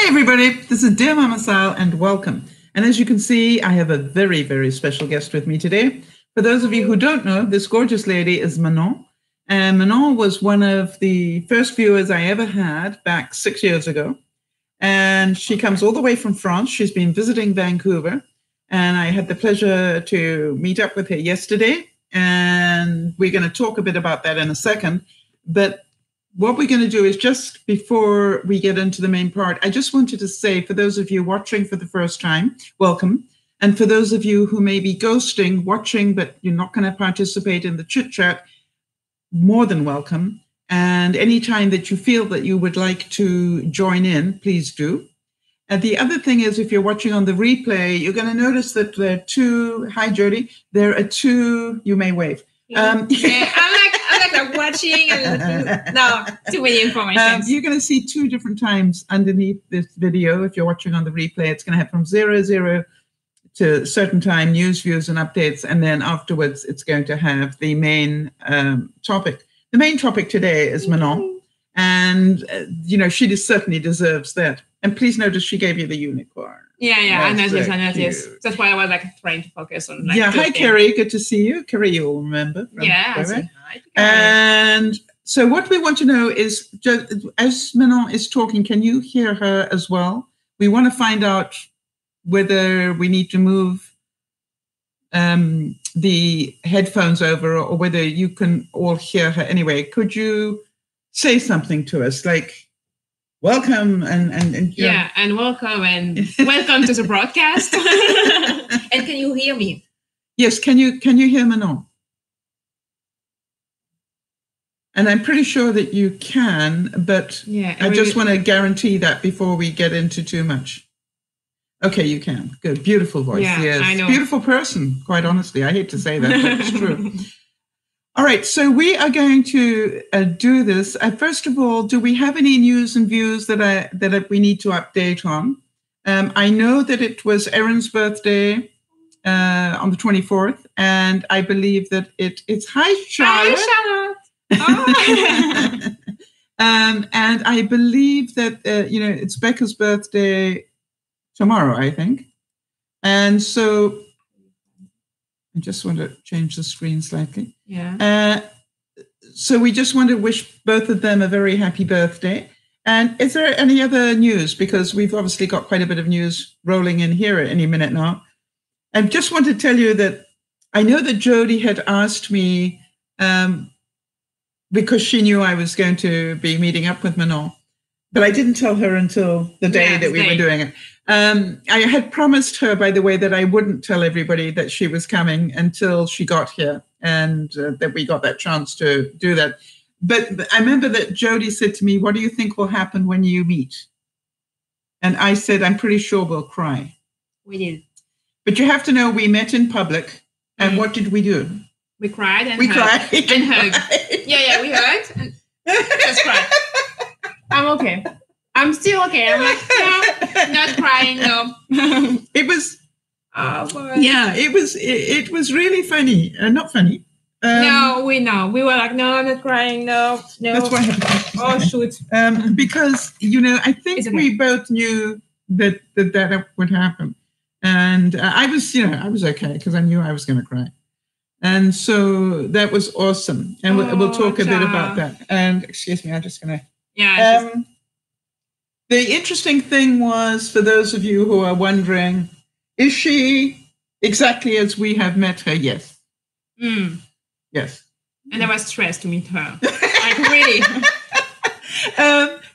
Hi, everybody. This is Dear Mama Sal, and welcome. And as you can see, I have a very, very special guest with me today. For those of you who don't know, this gorgeous lady is Manon. And Manon was one of the first viewers I ever had back 6 years ago. And she comes all the way from France. She's been visiting Vancouver. And I had the pleasure to meet up with her yesterday. And we're going to talk a bit about that in a second. But what we're going to do is, just before we get into the main part, I just wanted to say, for those of you watching for the first time, welcome. And for those of you who may be ghosting, watching, but you're not going to participate in the chit chat, more than welcome. And anytime that you feel that you would like to join in, please do. And the other thing is, if you're watching on the replay, you're going to notice that there are two, hi Jody, there are two, you may wave. Yeah, I'm like watching and no, too many information. You're going to see two different times underneath this video. If you're watching on the replay, it's going to have from 00 to a certain time, news, views, and updates. And then afterwards, it's going to have the main topic. The main topic today is Manon. And, she certainly deserves that. And please notice she gave you the unicorn. Yeah, I noticed. That's why I was trying to focus on. Hi, Kerry. Good to see you. Kerry, you'll remember. Yeah. And so what we want to know is, as Manon is talking, can you hear her as well? We want to find out whether we need to move the headphones over, or whether you can all hear her anyway. Could you say something to us, like welcome and and welcome and welcome to the broadcast. And can you hear me? Yes, can you hear Manon? And I'm pretty sure that you can, but I just want to guarantee that before we get into too much. Okay, you can. Good. Beautiful voice. Yeah, yes. I know. Beautiful person, quite honestly. I hate to say that, but it's true. All right, so we are going to do this. First of all, do we have any news and views that we need to update on? I know that it was Erin's birthday on the 24th, and I believe that it's hi, Charlotte. Hi, Charlotte. Oh. And I believe that it's Becca's birthday tomorrow, I think. And so I just want to change the screen slightly. Yeah. So we just want to wish both of them a very happy birthday. And is there any other news? Because we've obviously got quite a bit of news rolling in here at any minute now. I just want to tell you that I know that Jody had asked me, because she knew I was going to be meeting up with Manon, but I didn't tell her until the day that we were doing it. I had promised her, by the way, that I wouldn't tell everybody that she was coming until she got here, and that we got that chance to do that. But I remember that Jody said to me, what do you think will happen when you meet? And I said, I'm pretty sure we'll cry. We did. But you have to know, we met in public, and what did we do? We cried and hugged. And hugged. Yeah, we hugged and just cried. I'm okay. I'm still okay. I'm like, no, not crying, no. It was, boy. Yeah, it was really funny. Not funny. No, we know. We were like, no, not crying, no. That's what happened. Oh, shoot. Because, I think we both knew that would happen. And I was okay, because I knew I was going to cry. And so that was awesome. And we'll talk a bit about that. And excuse me, I'm just going to. Yeah. The interesting thing was, for those of you who are wondering, is she exactly as we have met her? Yes. Yes. And I was stressed to meet her. Like, really.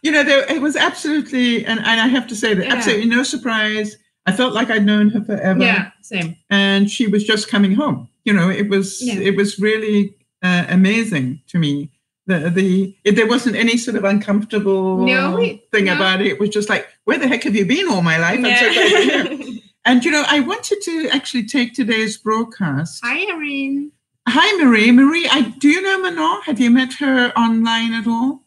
It was absolutely, and I have to say that absolutely no surprise. I felt like I'd known her forever. Yeah, same. And she was just coming home. It was really amazing to me. There wasn't any sort of uncomfortable thing about it. It was just like, where the heck have you been all my life? I'm so glad you're here. And, I wanted to actually take today's broadcast. Hi, Erin. Hi, Marie. Marie, do you know Manon? Have you met her online at all?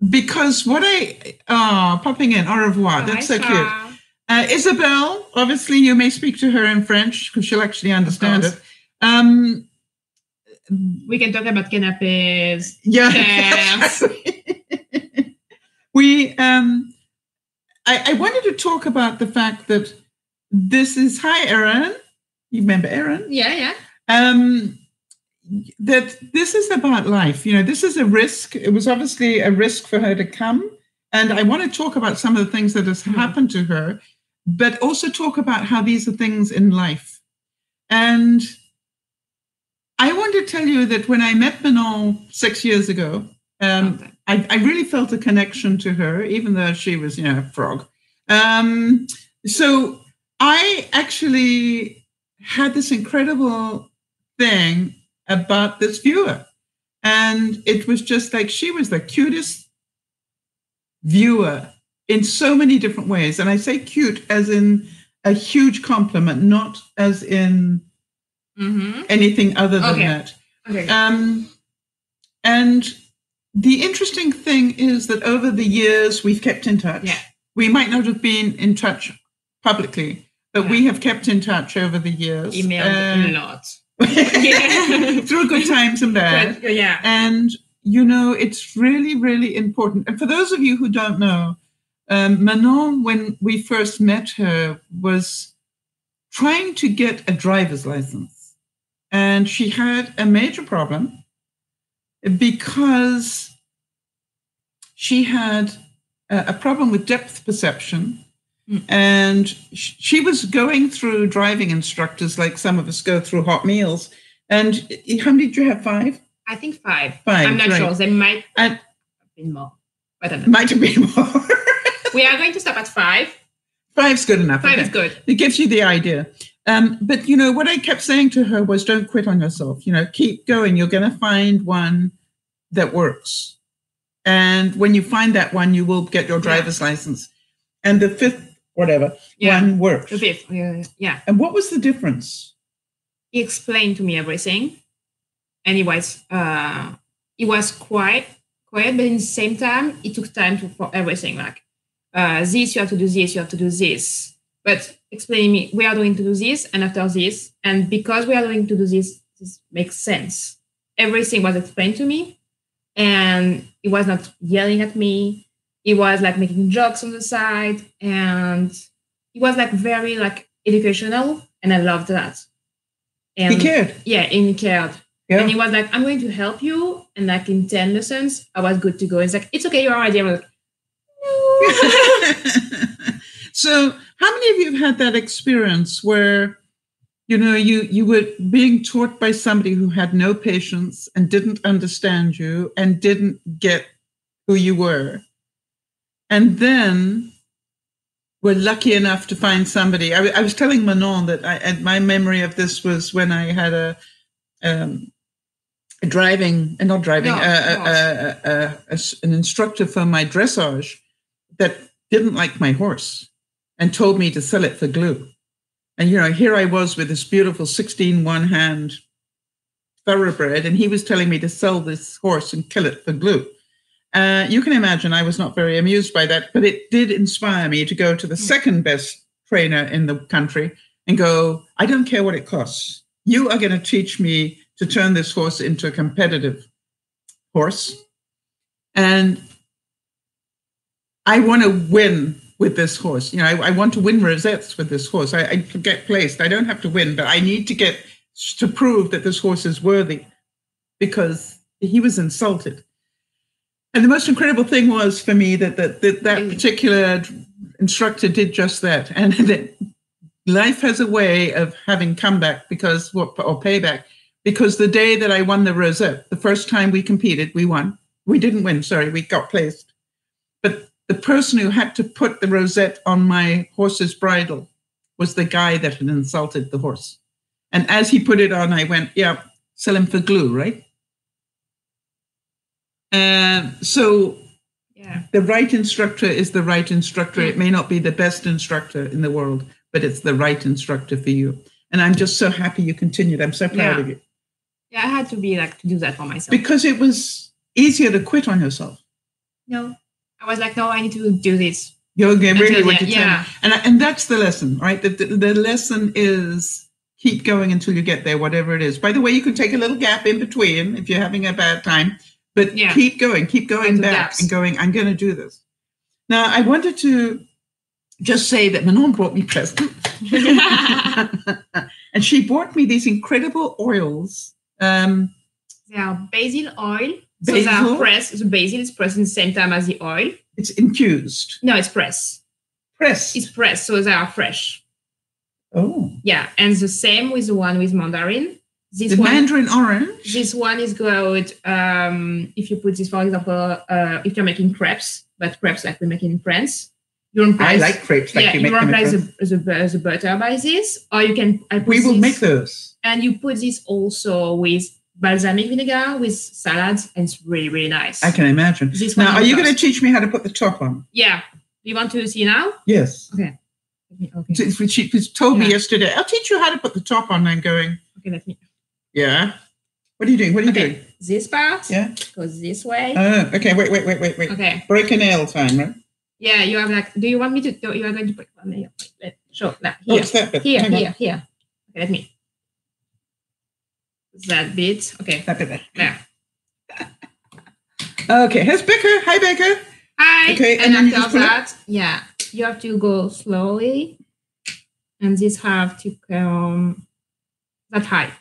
Because popping in, au revoir. That's so cute. Isabel, obviously you may speak to her in French because she'll actually understand it. We can talk about canapés. Yeah. we, I wanted to talk about the fact that this is, hi, Erin. You remember Erin? Yeah. That this is about life. This is a risk. It was obviously a risk for her to come. And I want to talk about some of the things that has happened to her, but also talk about how these are things in life. And I want to tell you that when I met Manon 6 years ago, I really felt a connection to her, even though she was, a frog. So I actually had this incredible thing about this viewer. And it was just like she was the cutest viewer in so many different ways. And I say cute as in a huge compliment, not as in anything other than that. Okay. And the interesting thing is that over the years, we've kept in touch. Yeah. We might not have been in touch publicly, but we have kept in touch over the years. Emailed a lot. Through good times and bad. Yeah. And, it's really, really important. And for those of you who don't know, Manon, when we first met her, was trying to get a driver's license. And she had a major problem because she had a problem with depth perception. And she was going through driving instructors like some of us go through hot meals. And how many did you have? 5? I think 5. I'm not sure. There might have been more. I don't know. Might have been more. We are going to stop at 5. 5's good enough. 5 is good. It gives you the idea. But, what I kept saying to her was don't quit on yourself. Keep going. You're going to find one that works. And when you find that one, you will get your driver's license. And the 5th, one worked. The 5th, yeah. And what was the difference? He explained to me everything. And he was quiet, but in the same time, it took time for everything. Like, this, you have to do this, you have to do this. But explaining me, we are going to do this, and after this, and because we are going to do this makes sense. Everything was explained to me, and he was not yelling at me. He was like making jokes on the side, and he was like very like educational, and I loved that. And he cared. Yeah, and he cared. Yeah. And he was like, I'm going to help you. And like in 10 lessons, I was good to go. He's like, it's okay, you're already. I was like, no. So how many of you have had that experience where, you were being taught by somebody who had no patience and didn't understand you and didn't get who you were? And then were lucky enough to find somebody. I was telling Manon that my memory of this was when I had an instructor for my dressage that didn't like my horse and told me to sell it for glue. And, here I was with this beautiful 16 one-hand thoroughbred, and he was telling me to sell this horse and kill it for glue. You can imagine I was not very amused by that, but it did inspire me to go to the second best trainer in the country and go, I don't care what it costs. You are going to teach me to turn this horse into a competitive horse. And I want to win with this horse. I want to win rosettes with this horse. I get placed. I don't have to win, but I need to get to prove that this horse is worthy, because he was insulted. And the most incredible thing was for me that particular instructor did just that. And that life has a way of having comeback or payback, because the day that I won the rosette, the first time we competed, we won. We didn't win, sorry, we got placed. But the person who had to put the rosette on my horse's bridle was the guy that had insulted the horse. And as he put it on, I went, yeah, sell him for glue, right? So the right instructor is the right instructor. It may not be the best instructor in the world, but it's the right instructor for you. And I'm just so happy you continued. I'm so proud of you. Yeah, I had to do that for myself. Because it was easier to quit on yourself. No, I was like, no, I need to do this. You're really what you tell me. And that's the lesson, right? The lesson is keep going until you get there, whatever it is. By the way, you can take a little gap in between if you're having a bad time. But keep going back and going, I'm going to do this. Now, I wanted to just say that Manon brought me presents. And she bought me these incredible oils. They are basil oil. So they are pressed. The basil is pressed at the same time as the oil. It's infused. No, it's pressed. Pressed. It's pressed, so they are fresh. Oh. Yeah, and the same with the one with mandarin. The mandarin orange. This one is good if you put this, for example, if you're making crepes, but crepes like we make in France. I like crepes like you make them in France. The butter by this, or you can. We will make those. And you put this also with balsamic vinegar with salads, and it's really, really nice. I can imagine. Now, are you going to teach me how to put the top on? Yeah. You want to see now? Yes. Okay. She told me yesterday, I'll teach you how to put the top on. I'm going. Okay, let me. Yeah. What are you doing? What are you doing? This part goes this way. Okay. Wait. Okay. Break a nail time, right? Yeah, you have like. Do you want me to? You are going to break one nail. Sure. Here. What's that bit? Here. Okay, let me. That bit. Okay. That bit there. Yeah. Okay. Here's Becca. Hi, Becca. Hi. Okay. And after that, you have to go slowly, and this have to come that high.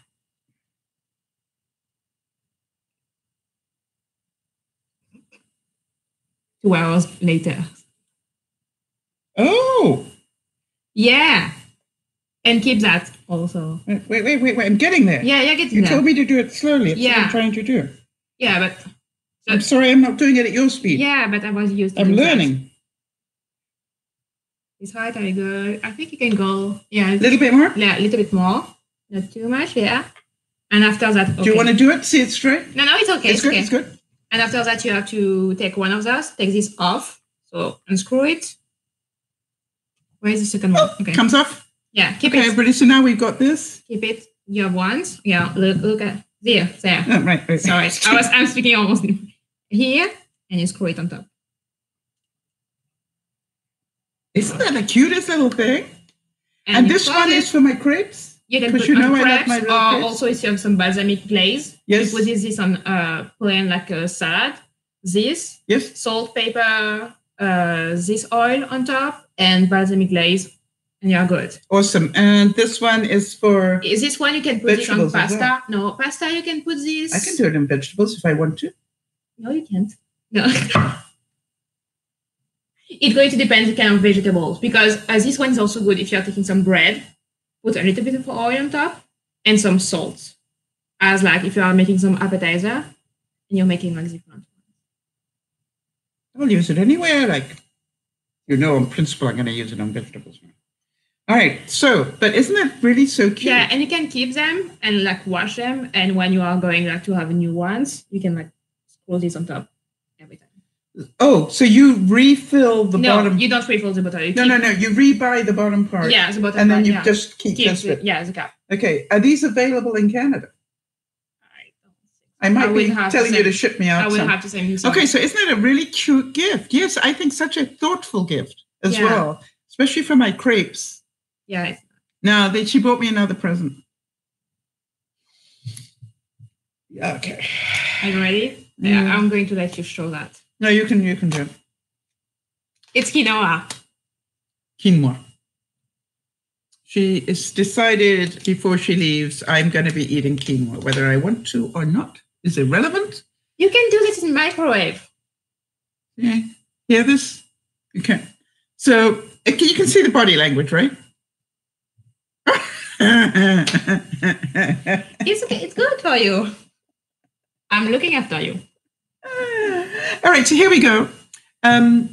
2 hours later. Oh. Yeah. And keep that also. Wait. I'm getting there. Yeah, you're getting there. You told me to do it slowly. That's what I'm trying to do. Yeah, but... I'm sorry, I'm not doing it at your speed. Yeah, but I was used to I'm learning. It's right, very good. I think you can go... Yeah. A little bit more? Yeah, a little bit more. Not too much, yeah. And after that... Okay. Do you want to do it? See it straight? No, it's okay. It's good, it's good. And after that, you have to take one of those, take this off. So unscrew it. Where is the second one? Okay. Comes off? Yeah, keep it. Okay, everybody, so now we've got this. Keep it. You have ones. Yeah, look at there. Oh, right. Sorry, I'm speaking almost here, and you screw it on top. Isn't that the cutest little thing? And this one is for my crepes? You can put on crepes, or also if you have some balsamic glaze. Yes. You put this on plain like a salad. This. Yes. Salt, pepper, this oil on top, and balsamic glaze, and you're good. Awesome. And this one is for... Is this one you can put it on pasta? Well. No, pasta you can put this. I can do it in vegetables if I want to. No, you can't. No. It's going to depend the kind of vegetables, because this one is also good if you're taking some bread. Put a little bit of oil on top and some salt. As like if you are making some appetizer and you're making like different. I'll use it anywhere. Like, on principle, I'm going to use it on vegetables. All right. So, but isn't that really so cute? Yeah, and you can keep them and like wash them. And when you are going like to have new ones, you can like scroll this on top every time. Oh, so you refill the bottom? No, you don't refill the bottom. No. You rebuy the bottom part. Yeah, the bottom and part. And then you just keep this bit. Yeah, the cap. Okay. Are these available in Canada? I might be telling you to ship me out. I will have to send you some. Okay, so isn't that a really cute gift? Yes, I think such a thoughtful gift as well, especially for my crepes. Yeah. Now, she bought me another present. Okay. Are you ready? Yeah, I'm going to let you show that. No, you can do it. It's quinoa. Quinoa. She is decided before she leaves, I'm going to be eating quinoa, whether I want to or not. Is irrelevant. You can do this in the microwave. Yeah. Hear this? You can. So you can see the body language, right? It's okay. It's good for you. I'm looking after you. All right, so here we go. All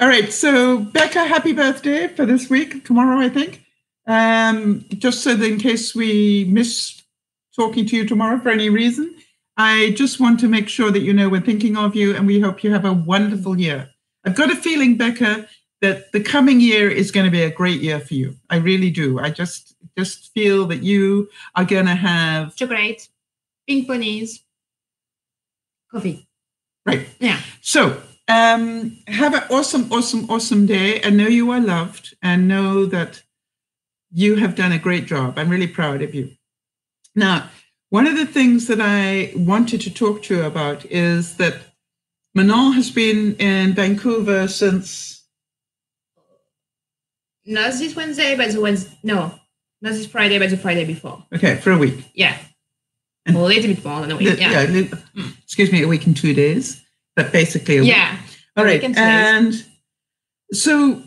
right, so Becca, happy birthday for this week, tomorrow, I think. Just so that in case we miss talking to you tomorrow for any reason, I just want to make sure that you know we're thinking of you and we hope you have a wonderful year. I've got a feeling, Becca, that the coming year is going to be a great year for you. I really do. I just feel that you are going to have... chocolate, pink ponies, coffee. Right. Yeah. So have an awesome day, and know you are loved, and know that you have done a great job. I'm really proud of you. Now, one of the things that I wanted to talk to you about is that Manon has been in Vancouver since Not this Wednesday, but the Wednesday. No, not this Friday, but the Friday before. Okay, for a week. Yeah. And a little bit more than a week. Excuse me, a week and 2 days, but basically a week. Yeah. All right. And so,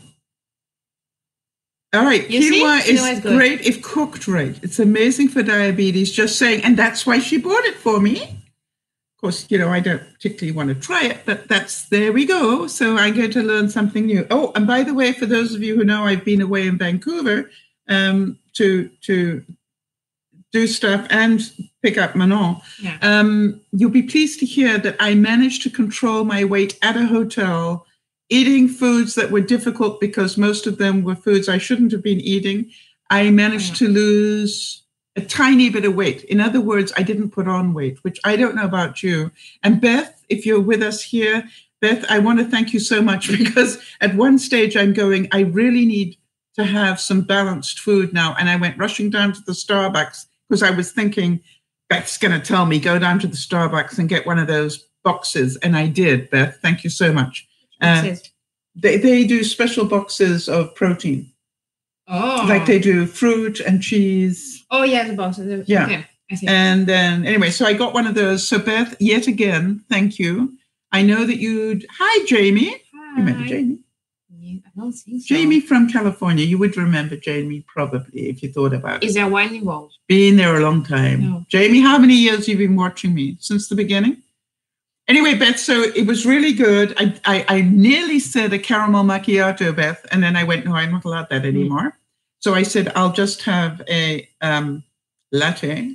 all right, quinoa is great if cooked right. It's amazing for diabetes, just saying. And that's why she bought it for me. Of course, I don't particularly want to try it, but there we go. So I'm going to learn something new. Oh, and by the way, for those of you who know, I've been away in Vancouver to do stuff and pick up Manon. Yeah. You'll be pleased to hear that I managed to control my weight at a hotel, eating foods that were difficult because most of them were foods I shouldn't have been eating. I managed to lose a tiny bit of weight. In other words, I didn't put on weight, which I don't know about you. And Beth, if you're with us here, Beth, I want to thank you so much because at one stage I'm going, I really need to have some balanced food now. And I went rushing down to the Starbucks because I was thinking, Beth's going to tell me, go down to the Starbucks and get one of those boxes. And I did, Beth. Thank you so much. They do special boxes of protein. Oh. Like they do fruit and cheese. Oh, yeah, the boxes. Yeah. Okay, I see. And then, anyway, so I got one of those. So, Beth, yet again, thank you. I know that Hi, Jamie. Hi. Remember Jamie? Yeah, I don't think so. Jamie from California. You would remember Jamie probably if you thought about it. Is there wine involved? Been there a long time. No. Jamie, how many years have you been watching me? Since the beginning? Anyway, Beth, so it was really good. I nearly said a caramel macchiato, Beth, and then I went, no, I'm not allowed that anymore. So I said, I'll just have a latte.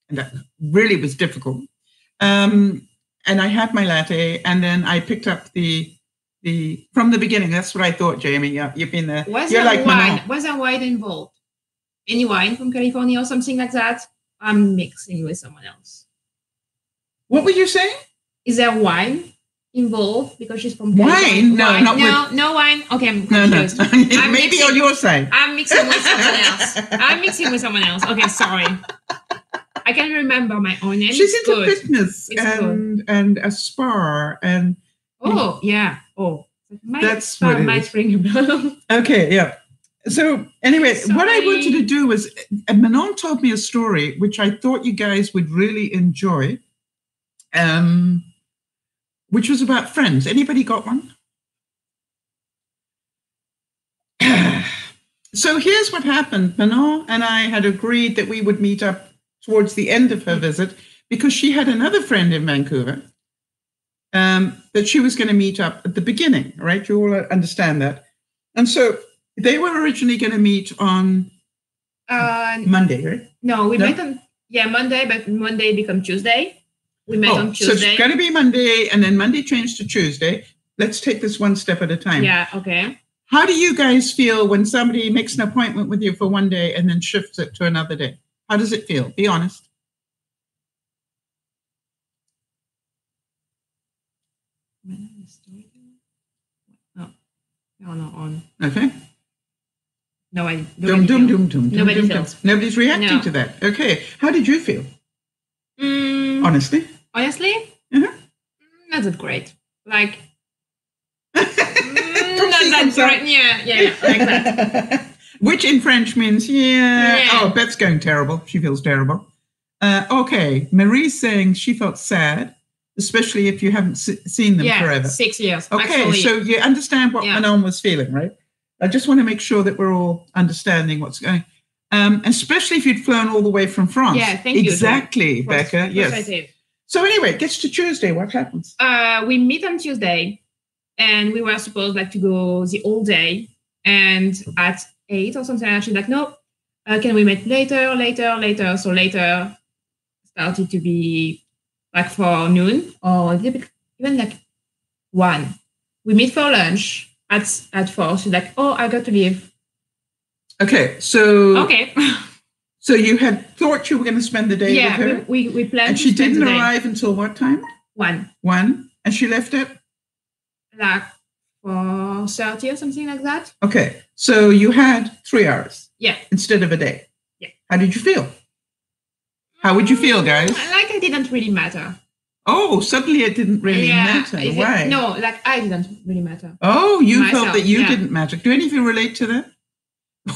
And that really was difficult. And I had my latte, and then I picked up the from the beginning. That's what I thought, Jamie. Yeah, you've been there. Was there wine involved? Any wine from California or something like that? I'm mixing with someone else. What were you saying? Is there wine involved because she's from wine? No, wine. No wine. Okay, I'm confused. No. Maybe on your side. I'm mixing with someone else. Okay, sorry. I can remember my own name. She's into fitness and a spa and. Oh yeah. Oh, that's what it is. Ring a bell. Okay, yeah. So anyway, what I wanted to do was, Manon told me a story which I thought you guys would really enjoy. Which was about friends. Anybody got one? So here's what happened. Manon and I had agreed that we would meet up towards the end of her visit because she had another friend in Vancouver that she was going to meet up at the beginning, right? You all understand that. And so they were originally going to meet on Monday, right? No, we met on Monday, but Monday became Tuesday. We met on Tuesday. So it's going to be Monday, and then Monday changed to Tuesday. Let's take this one step at a time. Yeah, okay. How do you guys feel when somebody makes an appointment with you for one day and then shifts it to another day? How does it feel? Be honest. On. Okay. No, I Nobody else. Nobody's reacting to that. Okay. How did you feel? Honestly? Uh-huh. Not that great. Like, not that great. Yeah, like that. Which in French means, oh, Beth's going terrible. She feels terrible. Okay. Marie's saying she felt sad, especially if you haven't seen them forever. 6 years. Okay, actually. So you understand what Manon was feeling, right? I just want to make sure that we're all understanding what's going on. Especially if you'd flown all the way from France. Yeah, thank you. Exactly, Becca. Yes. I did. So anyway, it gets to Tuesday. What happens? We meet on Tuesday, and we were supposed to go the whole day. And at 8 or something, she's like, no, can we meet later? So later started to be like for noon or a little bit, even like 1. We meet for lunch at 4. She's like, oh, I got to leave. Okay, so... Okay. So you had thought you were going to spend the day with her? Yeah, we planned and to she spend didn't the day. arrive until what time? 1. 1? And she left at? Like 4:30 or something like that. Okay, so you had 3 hours. Yeah. Instead of a day. Yeah. How did you feel? How would you feel, guys? Like it didn't really matter. Oh, suddenly it didn't really matter. Why? No, like I didn't really matter. Oh, you felt that you didn't matter. Do any of you relate to that?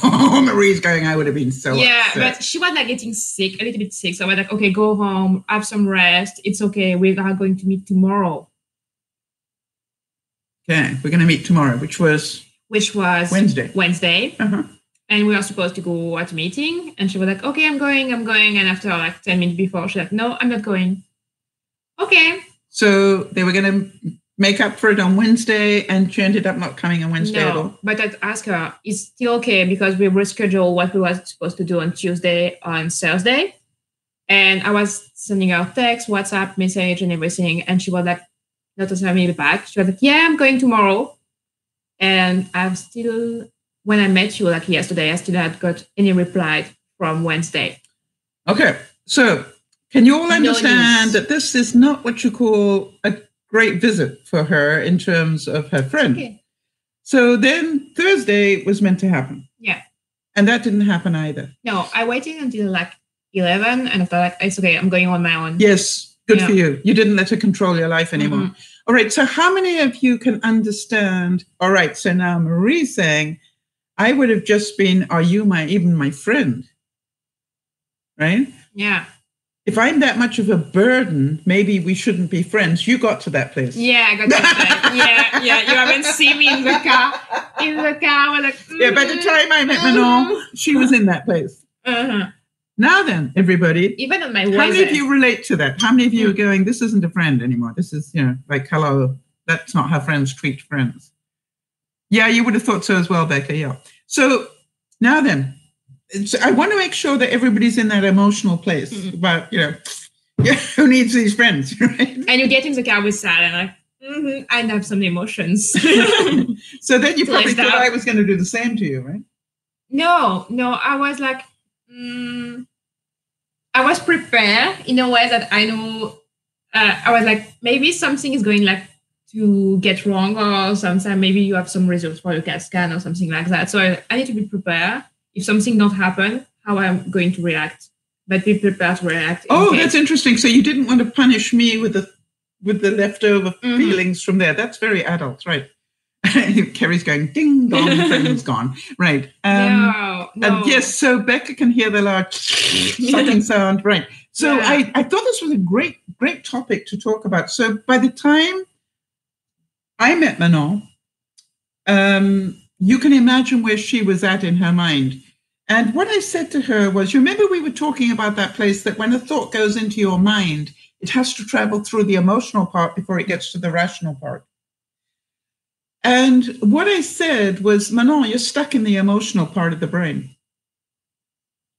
Oh, Marie's going, I would have been so upset. But she was like getting sick, a little bit sick. So I was like, okay, go home, have some rest. It's okay. We are going to meet tomorrow. Okay, we're going to meet tomorrow, which was Wednesday. Uh-huh. And we are supposed to go at a meeting. And she was like, okay, I'm going. And after like 10 minutes before, she's like, no, I'm not going. Okay. So they were going to make up for it on Wednesday, and she ended up not coming on Wednesday at all. But I asked her, is still okay because we rescheduled what we were supposed to do on Tuesday, on Thursday. And I was sending her text, WhatsApp message and everything. And she was like, not answering me back. She was like, yeah, I'm going tomorrow. And I've still, when I met you like yesterday, I still had got any reply from Wednesday. Okay. So can you all understand that this is not what you call a great visit for her in terms of her friend? Okay. So then Thursday was meant to happen. Yeah. And that didn't happen either. No, I waited until like 11 and I thought like, it's okay, I'm going on my own. Yes. Good for you. You didn't let her control your life anymore. Mm-hmm. All right. So how many of you can understand? All right. So now Marie's saying, I would have just been, are you even my friend? Right? Yeah. If I'm that much of a burden, maybe we shouldn't be friends. You got to that place. Yeah, I got to that place. Yeah. You haven't seen me in the car. We're like, Yeah, by the time I met Manon, she was in that place. Uh-huh. Now then, everybody. Even on my way. How many of you relate to that? How many of you are going, this isn't a friend anymore? This is, like, hello, that's not how friends treat friends. Yeah, you would have thought so as well, Becca, yeah. So now then, I want to make sure that everybody's in that emotional place about, who needs these friends, right? And you get in the car with Sal and like, I have some emotions. So then you probably thought I was going to do the same to you, right? No, I was like, I was prepared in a way that I know, I was like, maybe something is going like to get wrong or sometimes maybe you have some results for your CAT scan or something like that. So I need to be prepared. If something not happen, how I'm going to react, but be prepared to react. Oh, that's interesting. So you didn't want to punish me with the leftover feelings from there. That's very adult, right? Kerry's going, ding dong, friend's gone. Right. No. And yes, so Becca can hear the large sucking sound. Right. So I thought this was a great topic to talk about. So by the time I met Manon, you can imagine where she was at in her mind. And what I said to her was, you remember we were talking about that place that when a thought goes into your mind, it has to travel through the emotional part before it gets to the rational part. And what I said was, Manon, you're stuck in the emotional part of the brain.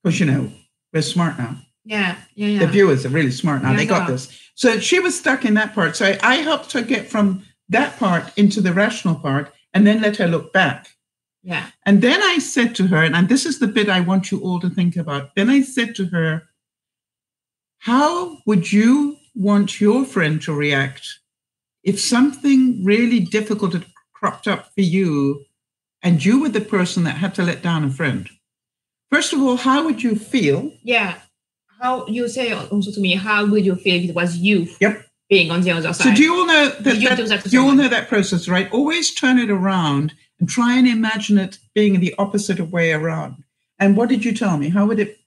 Because, we're smart now. Yeah. The viewers are really smart now. They got this. So she was stuck in that part. So I helped her get from that part into the rational part and then let her look back. Yeah. And then I said to her, and this is the bit I want you all to think about. Then I said to her, how would you want your friend to react if something really difficult had cropped up for you and you were the person that had to let down a friend? First of all, how would you feel? Yeah. How you say also to me, how would you feel if it was you being on the other side? So do you all know you all know that process, right? Always turn it around and try and imagine it being the opposite of way around. And what did you tell me? How would it?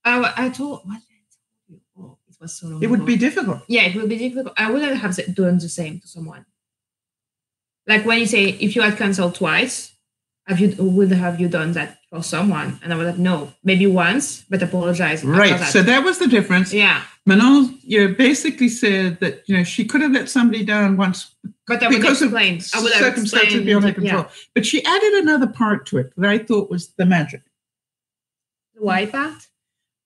I told, what did I tell you? Oh, it was so long ago. Would be difficult. Yeah, it would be difficult. I wouldn't have done the same to someone. Like when you say, if you had canceled twice, would have you done that for someone? And I was like, no, maybe once, but apologize. Right. So that was the difference. Yeah. Manon, you basically said that, she could have let somebody down once. But I would explain. I would have circumstances beyond her control. Yeah. But she added another part to it that I thought was the magic. The why part?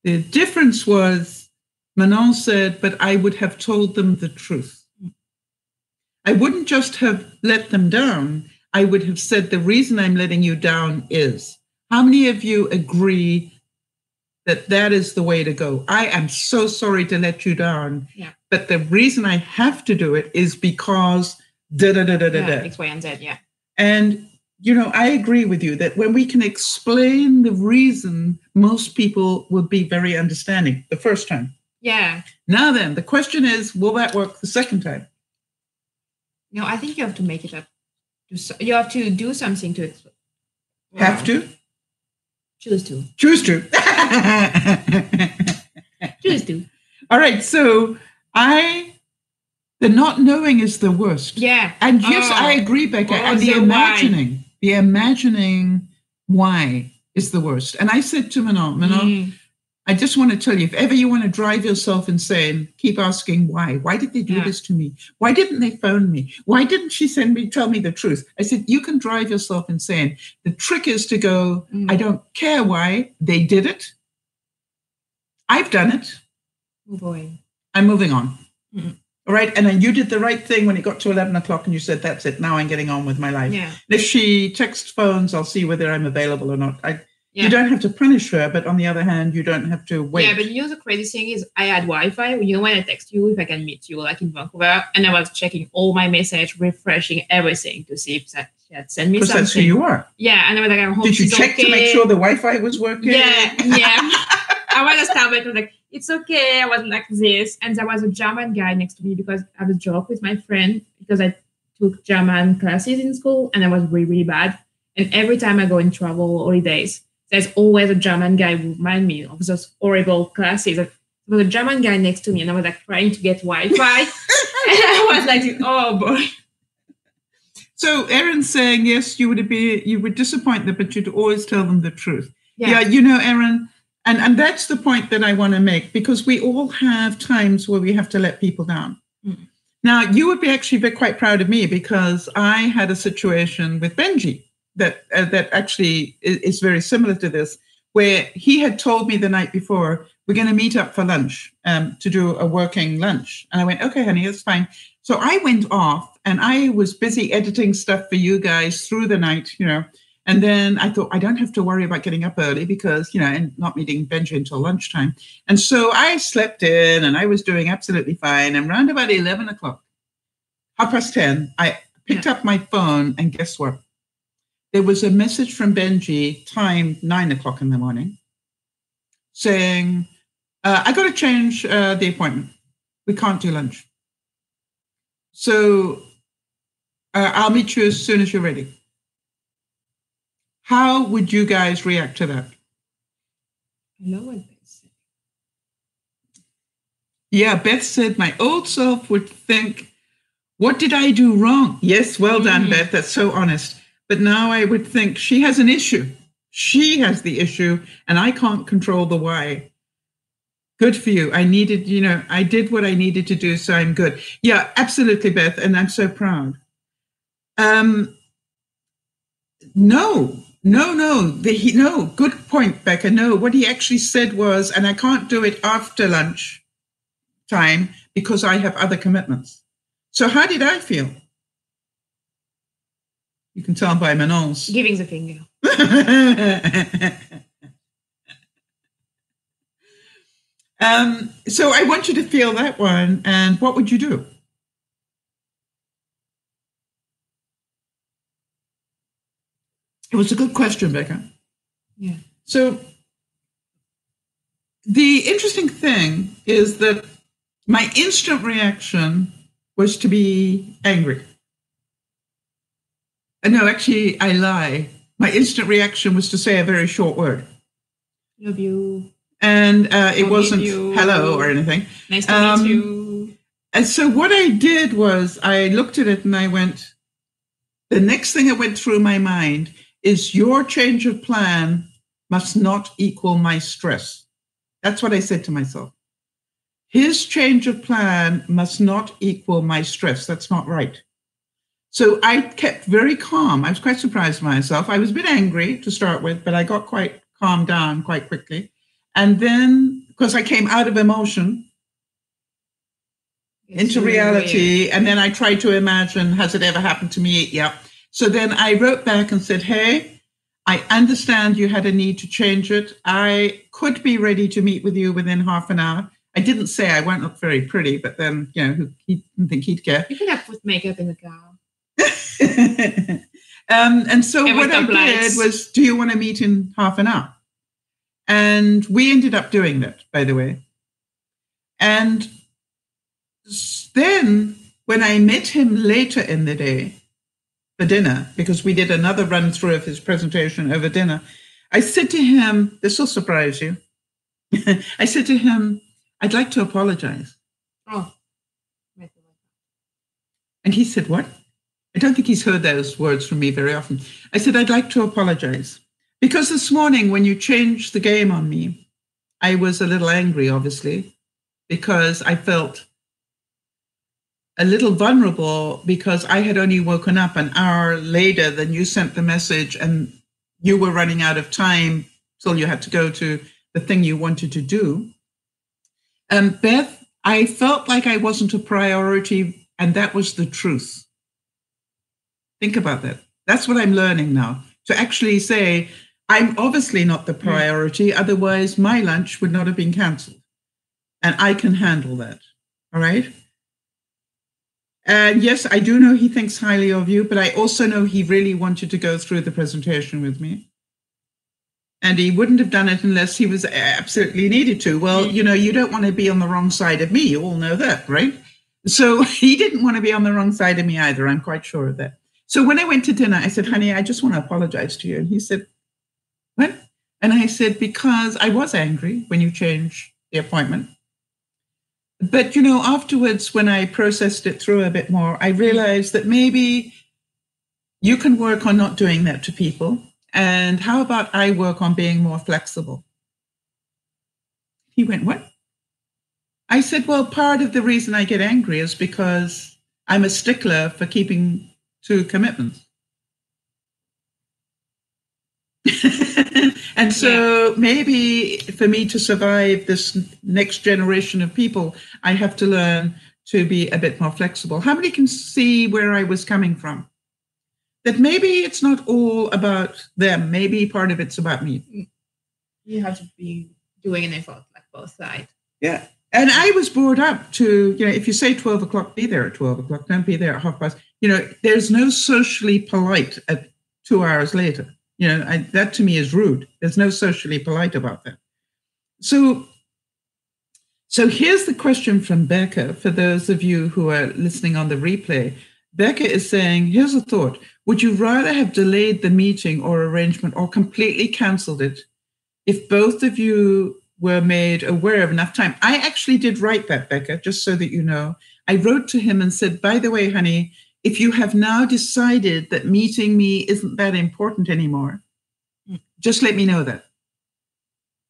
The difference was Manon said, but I would have told them the truth. I wouldn't just have let them down. I would have said the reason I'm letting you down is. How many of you agree that is the way to go? I am so sorry to let you down. Yeah. But the reason I have to do it is because X, Y, and Z, yeah. And, I agree with you that when we can explain the reason, most people will be very understanding the first time. Yeah. Now then, the question is, will that work the second time? No, I think you have to make it up. You have to do something to it. Have to? Choose to. Choose to. Choose to. All right. So the not knowing is the worst. Yeah. And yes, I agree, Becca. And the imagining why is the worst. And I said to Manon, I just want to tell you, if ever you want to drive yourself insane, keep asking why. Why did they do this to me? Why didn't they phone me? Why didn't she tell me the truth? I said, you can drive yourself insane. The trick is to go, I don't care why they did it. I've done it. Oh boy. I'm moving on. All right. And then you did the right thing when it got to 11 o'clock and you said, that's it. Now I'm getting on with my life. Yeah. If she texts phones, I'll see whether I'm available or not. You don't have to punish her, but on the other hand, you don't have to wait. Yeah, but you know the crazy thing is I had Wi-Fi. You know when I text you if I can meet you like in Vancouver, and I was checking all my message, refreshing everything to see if she had sent me something. Because that's who you are. Yeah, and I was like, I hope did you check to make sure the Wi-Fi was working? Yeah. I was a Starbucks. I was like, it's okay. I was like this, and there was a German guy next to me because I was a joke with my friend because I took German classes in school, and I was really, really bad. And every time I go in travel holidays, there's always a German guy who remind me of those horrible classes. There was a German guy next to me, and I was like trying to get Wi-Fi. And I was like, oh boy. So Erin's saying, yes, you would disappoint them, but you'd always tell them the truth. Yeah, you know, Erin, and that's the point that I want to make, because we all have times where we have to let people down. Now, you would be actually quite proud of me, because I had a situation with Benji that actually is very similar to this, where he had told me the night before, we're going to meet up for lunch, to do a working lunch. And I went, okay, honey, that's fine. So I went off and I was busy editing stuff for you guys through the night, you know, and then I thought I don't have to worry about getting up early because, you know, and not meeting Benji until lunchtime. And so I slept in and I was doing absolutely fine. And around about 11 o'clock, 10:30, I picked up my phone, and guess what? There was a message from Benji, timed 9 o'clock in the morning, saying, I got to change the appointment. We can't do lunch. So I'll meet you as soon as you're ready. How would you guys react to that? I know what they say. Yeah, Beth said, my old self would think, what did I do wrong? Yes, well done, Beth. That's so honest. But now I would think she has an issue. She has the issue, and I can't control the why. Good for you. I did what I needed to do, so I'm good. Yeah, absolutely, Beth, and I'm so proud. No. Good point, Becca. No, what he actually said was, and I can't do it after lunch time because I have other commitments. So how did I feel? You can tell by Manon's. Giving the finger. So I want you to feel that one. And what would you do? It was a good question, Becca. Yeah. So the interesting thing is that my instant reaction was to be angry. No, actually, I lie. My instant reaction was to say a very short word. Love you. And it wasn't hello or anything. Nice to meet you. And so what I did was I looked at it and I went, the next thing that went through my mind is your change of plan must not equal my stress. That's what I said to myself. His change of plan must not equal my stress. That's not right. So I kept very calm. I was quite surprised by myself. I was a bit angry to start with, but I got quite calmed down quite quickly. And then, because I came out of emotion into reality, and then I tried to imagine, has it ever happened to me? Yeah. So then I wrote back and said, hey, I understand you had a need to change it. I could be ready to meet with you within half an hour. I didn't say I won't look very pretty, but then, you know, he didn't think he'd care. You could have put makeup in the car. And so what I did was, do you want to meet in half an hour? And we ended up doing that, by the way. And then when I met him later in the day for dinner, because we did another run through of his presentation over dinner, I said to him, this will surprise you. I said to him, I'd like to apologize. Oh. And he said, what? I don't think he's heard those words from me very often. I said, I'd like to apologize. Because this morning, when you changed the game on me, I was a little angry, obviously, because I felt a little vulnerable because I had only woken up an hour later than you sent the message and you were running out of time till you had to go to the thing you wanted to do. Beth, I felt like I wasn't a priority, and that was the truth. Think about that. That's what I'm learning now, to actually say, I'm obviously not the priority, otherwise my lunch would not have been cancelled. And I can handle that, all right? And yes, I do know he thinks highly of you, but I also know he really wanted to go through the presentation with me. And he wouldn't have done it unless he was absolutely needed to. Well, you know, you don't want to be on the wrong side of me. You all know that, right? So he didn't want to be on the wrong side of me either. I'm quite sure of that. So when I went to dinner, I said, honey, I just want to apologize to you. And he said, what? And I said, because I was angry when you changed the appointment. But, you know, afterwards, when I processed it through a bit more, I realized that maybe you can work on not doing that to people. And how about I work on being more flexible? He went, what? I said, well, part of the reason I get angry is because I'm a stickler for keeping to commitments. And so maybe for me to survive this next generation of people, I have to learn to be a bit more flexible. How many can see where I was coming from? That maybe it's not all about them. Maybe part of it's about me. You have to be doing an effort, like both sides. Yeah. And I was brought up to, you know, if you say 12 o'clock, be there at 12 o'clock. Don't be there at 12:30. You know, there's no socially polite at 2 hours later. You know, that to me is rude. There's no socially polite about that. So here's the question from Becca, for those of you who are listening on the replay. Becca is saying, here's a thought. Would you rather have delayed the meeting or arrangement or completely canceled it if both of you were made aware of enough time? I actually did write that, Becca, just so that you know. I wrote to him and said, by the way, honey, if you have now decided that meeting me isn't that important anymore, just let me know that.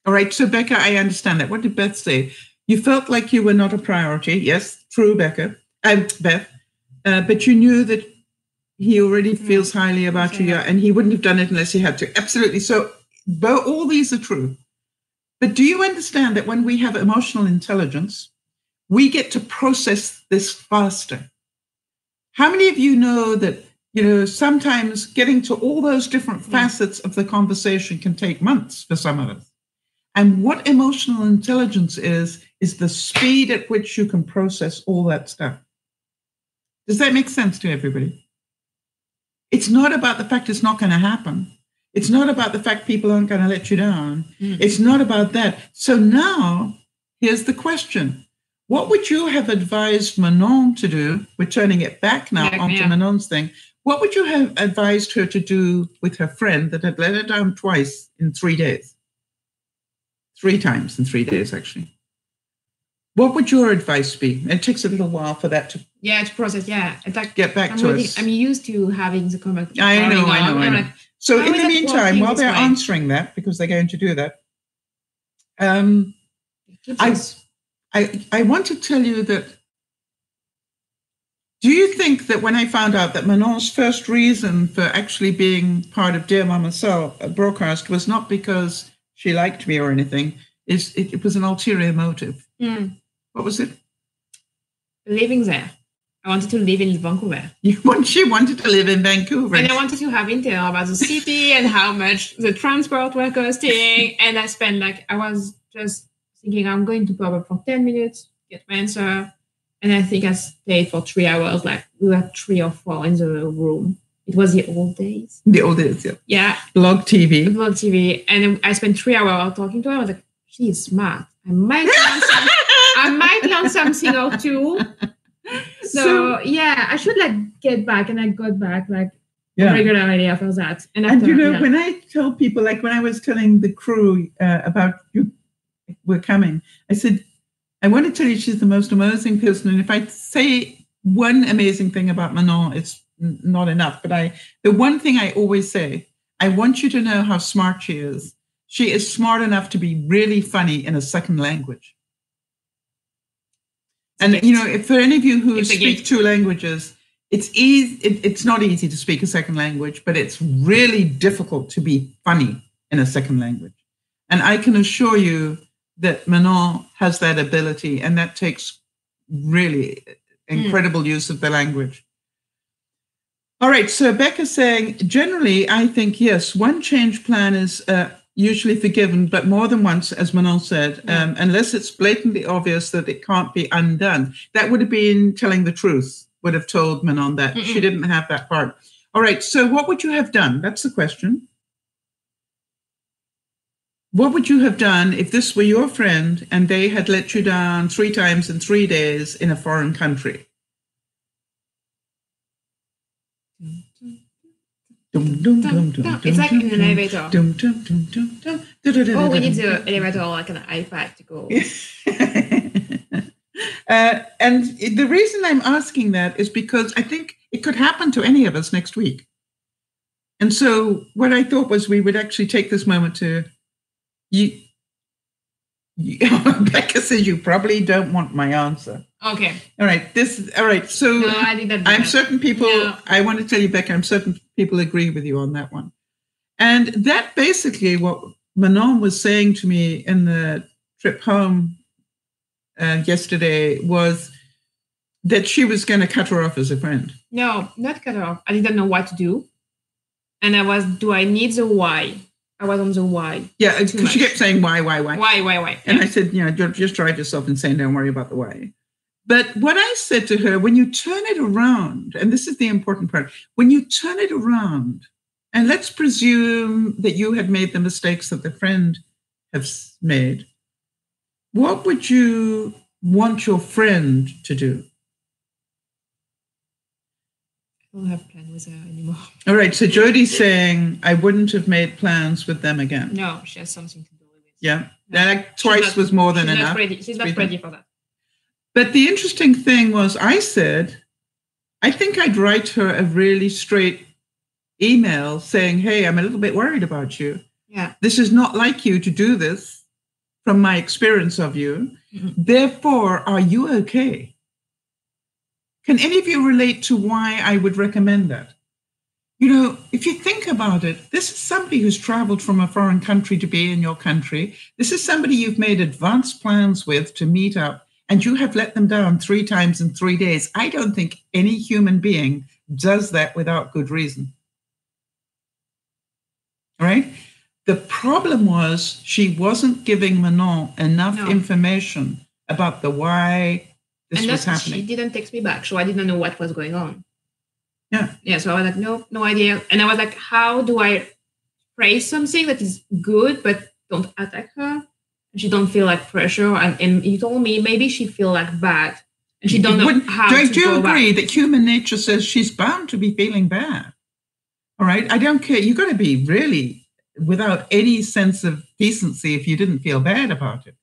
All right. So, Becca, I understand that. What did Beth say? You felt like you were not a priority. Yes, true, Becca. Beth. But you knew that he already feels highly about you, and he wouldn't have done it unless he had to. Absolutely. So all these are true. But do you understand that when we have emotional intelligence, we get to process this faster? How many of you know that, you know, sometimes getting to all those different facets of the conversation can take months for some of us? And what emotional intelligence is the speed at which you can process all that stuff. Does that make sense to everybody? It's not about the fact it's not going to happen. It's not about the fact people aren't going to let you down. It's not about that. So now, here's the question. What would you have advised Manon to do? We're turning it back now onto Manon's thing. What would you have advised her to do with her friend that had let her down twice in 3 days? 3 times in 3 days, actually. What would your advice be? It takes a little while for that to process. Get back to us. I'm used to having the comment. I know. Like, so in the meantime, while they're answering that, because they're going to do that, I want to tell you that, do you think that when I found out that Manon's first reason for actually being part of DearMamaSal broadcast was not because she liked me or anything, it was an ulterior motive? What was it? Living there. I wanted to live in Vancouver. She wanted to live in Vancouver. And I wanted to have intel about the city and how much the transport were costing. And I was just thinking, I'm going to pop up for 10 minutes, get my answer. And I think I stayed for 3 hours. Like, we were 3 or 4 in the room. It was the old days. The old days, yeah. Yeah. Blog TV. And I spent 3 hours talking to her. I was like, she is smart. I might learn something or two. So yeah, I should get back. And I got back regularly after that. And, after, you know, when I tell people, like when I was telling the crew about you were coming, I said, I want to tell you she's the most amazing person. And if I say one amazing thing about Manon, it's not enough. But the one thing I always say, I want you to know how smart she is. She is smart enough to be really funny in a second language. And, you know, if for any of you who speak 2 languages, it's easy. It's not easy to speak a second language, but it's really difficult to be funny in a second language. And I can assure you that Manon has that ability, and that takes really incredible use of the language. All right, so Becca's saying, generally, I think, yes, one change plan is usually forgiven, but more than once, as Manon said, unless it's blatantly obvious that it can't be undone. That would have been telling the truth, would have told Manon that. She didn't have that part. All right, so what would you have done? That's the question. What would you have done if this were your friend and they had let you down 3 times in 3 days in a foreign country? It's like in an elevator. Oh, we need the elevator like an iPad to go. And the reason I'm asking that is because I think it could happen to any of us next week. And so what I thought was we would actually take this moment to... Becca says you probably don't want my answer. Okay. All right. All right. So no, I think that I'm certain people, I want to tell you, Becca, I'm certain people agree with you on that one. And that basically what Manon was saying to me in the trip home yesterday was that she was going to cut her off as a friend. No, not cut her off. I didn't know what to do. And do I need the why? I was on the why. Yeah, because she kept saying why. Why. And I said, you know, just drive yourself insane. Don't worry about the why. But what I said to her, when you turn it around, and this is the important part, when you turn it around, and let's presume that you had made the mistakes that the friend has made, what would you want your friend to do? I don't have plans with her anymore. All right. So Jodie's saying, I wouldn't have made plans with them again. No, she has something to do with it. Yeah. No. Like twice was more than enough. She's not ready for that. But the interesting thing was I said, I think I'd write her a really straight email saying, hey, I'm a little bit worried about you. Yeah. This is not like you to do this from my experience of you. Therefore, are you okay? Can any of you relate to why I would recommend that? You know, if you think about it, this is somebody who's traveled from a foreign country to be in your country. This is somebody you've made advanced plans with to meet up, and you have let them down 3 times in 3 days. I don't think any human being does that without good reason. All right? The problem was she wasn't giving Manon enough information about the why this was happening. She didn't text me back, so I didn't know what was going on. Yeah. So I was like, no idea. And I was like, how do I phrase something that is good, but don't attack her? And she don't feel like pressure. And you told me maybe she feel like bad. And she don't know how to go back. Do you agree that human nature says she's bound to be feeling bad? All right. I don't care. You got to be really without any sense of decency if you didn't feel bad about it.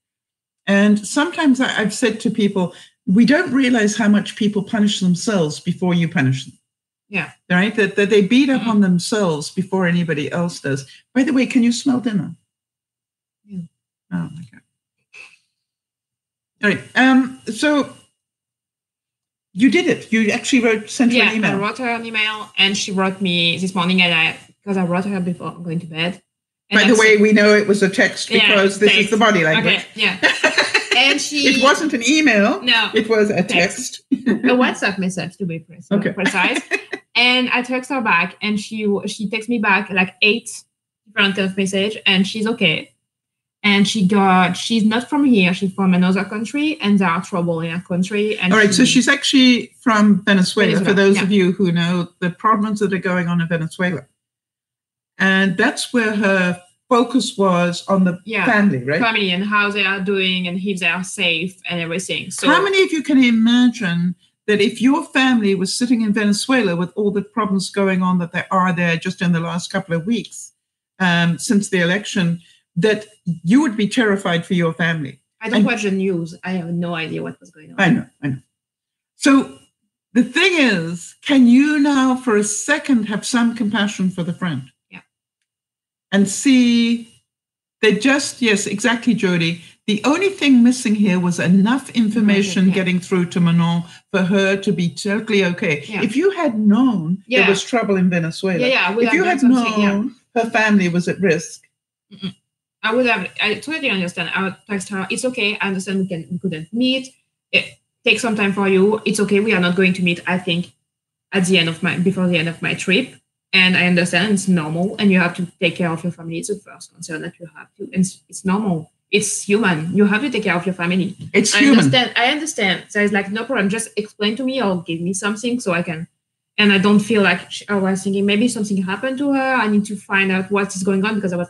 And sometimes I've said to people, we don't realize how much people punish themselves before you punish them. Yeah. Right? That they beat up on themselves before anybody else does. By the way, can you smell dinner? Yeah. Oh, my God. All right. So you did it. You actually sent her an email. I wrote her an email, and she wrote me this morning, because I wrote her before going to bed. And by the way, we know it was a text because this is the body language. Okay, yeah. And it wasn't an email. No. It was a text. A WhatsApp message, to be precise. And I text her back, and she texts me back like 8 different of message, and she's okay. And she's not from here. She's from another country, and there are trouble in her country. And all right, so she's actually from Venezuela, for those of you who know the problems that are going on in Venezuela. And that's where her focus was on the family, right? Family and how they are doing and if they are safe and everything. So how many of you can imagine that if your family was sitting in Venezuela with all the problems going on that there are there just in the last couple of weeks since the election, that you would be terrified for your family. I don't watch the news. I have no idea what was going on. I know. So the thing is, can you now for a second have some compassion for the friend? Yeah. And see that just, yes, exactly, Jody. The only thing missing here was enough information getting through to Manon for her to be totally okay. Yeah. If you had known there was trouble in Venezuela, if you had known her family was at risk, I totally understand. I would text her, it's okay, I understand we couldn't meet. It takes some time for you. It's okay, we are not going to meet, I think, before the end of my trip. And I understand it's normal, and you have to take care of your family. It's the first concern that you have to. And it's normal. It's human. You have to take care of your family. It's human. I understand. So it's like, no problem. Just explain to me or give me something so I can. And I don't feel like I was thinking maybe something happened to her. I need to find out what is going on because I was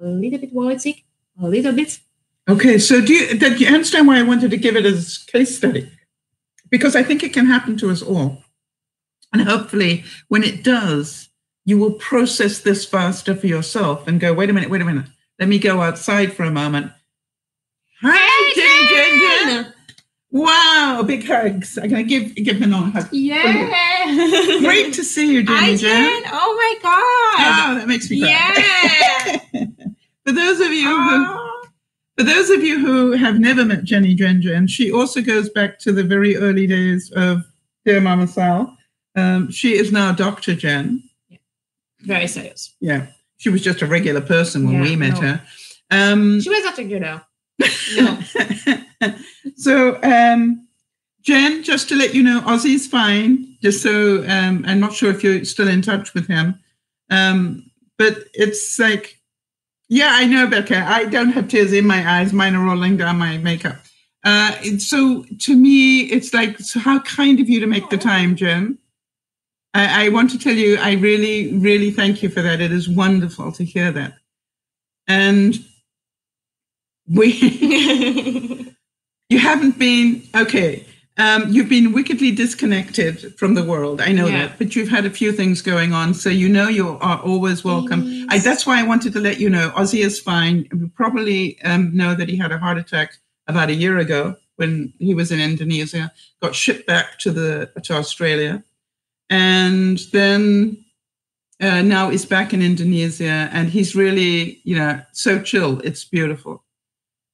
a little bit worried sick. A little bit. Okay. So do you understand why I wanted to give it as a case study? Because I think it can happen to us all. And hopefully when it does, you will process this faster for yourself and go, wait a minute. Let me go outside for a moment. Hi, Jen. Wow, big hugs. I'm going to give Manon a hug. Yeah. Great to see you, Jen. Oh, my God. Oh, that makes me cry. Yeah. For those of you who have never met Jenny Jen, she also goes back to the very early days of DearMamaSal. She is now Dr. Jen. Yeah. Very serious. Yeah. She was just a regular person when we met her. She was not regular. No. So, Jen, just to let you know, Ozzy's fine. Just so, I'm not sure if you're still in touch with him. But it's like, yeah, I know, Becca. I don't have tears in my eyes. Mine are rolling down my makeup. So to me, it's like, so how kind of you to make the time, Jen. I want to tell you, I really, really thank you for that. It is wonderful to hear that. And you haven't been, okay, you've been wickedly disconnected from the world. I know that, but you've had a few things going on. So you know you are always welcome. That's why I wanted to let you know, Ozzy is fine. You probably know that he had a heart attack about a year ago when he was in Indonesia, got shipped back to Australia. And then now he's back in Indonesia, and he's really, so chill. It's beautiful.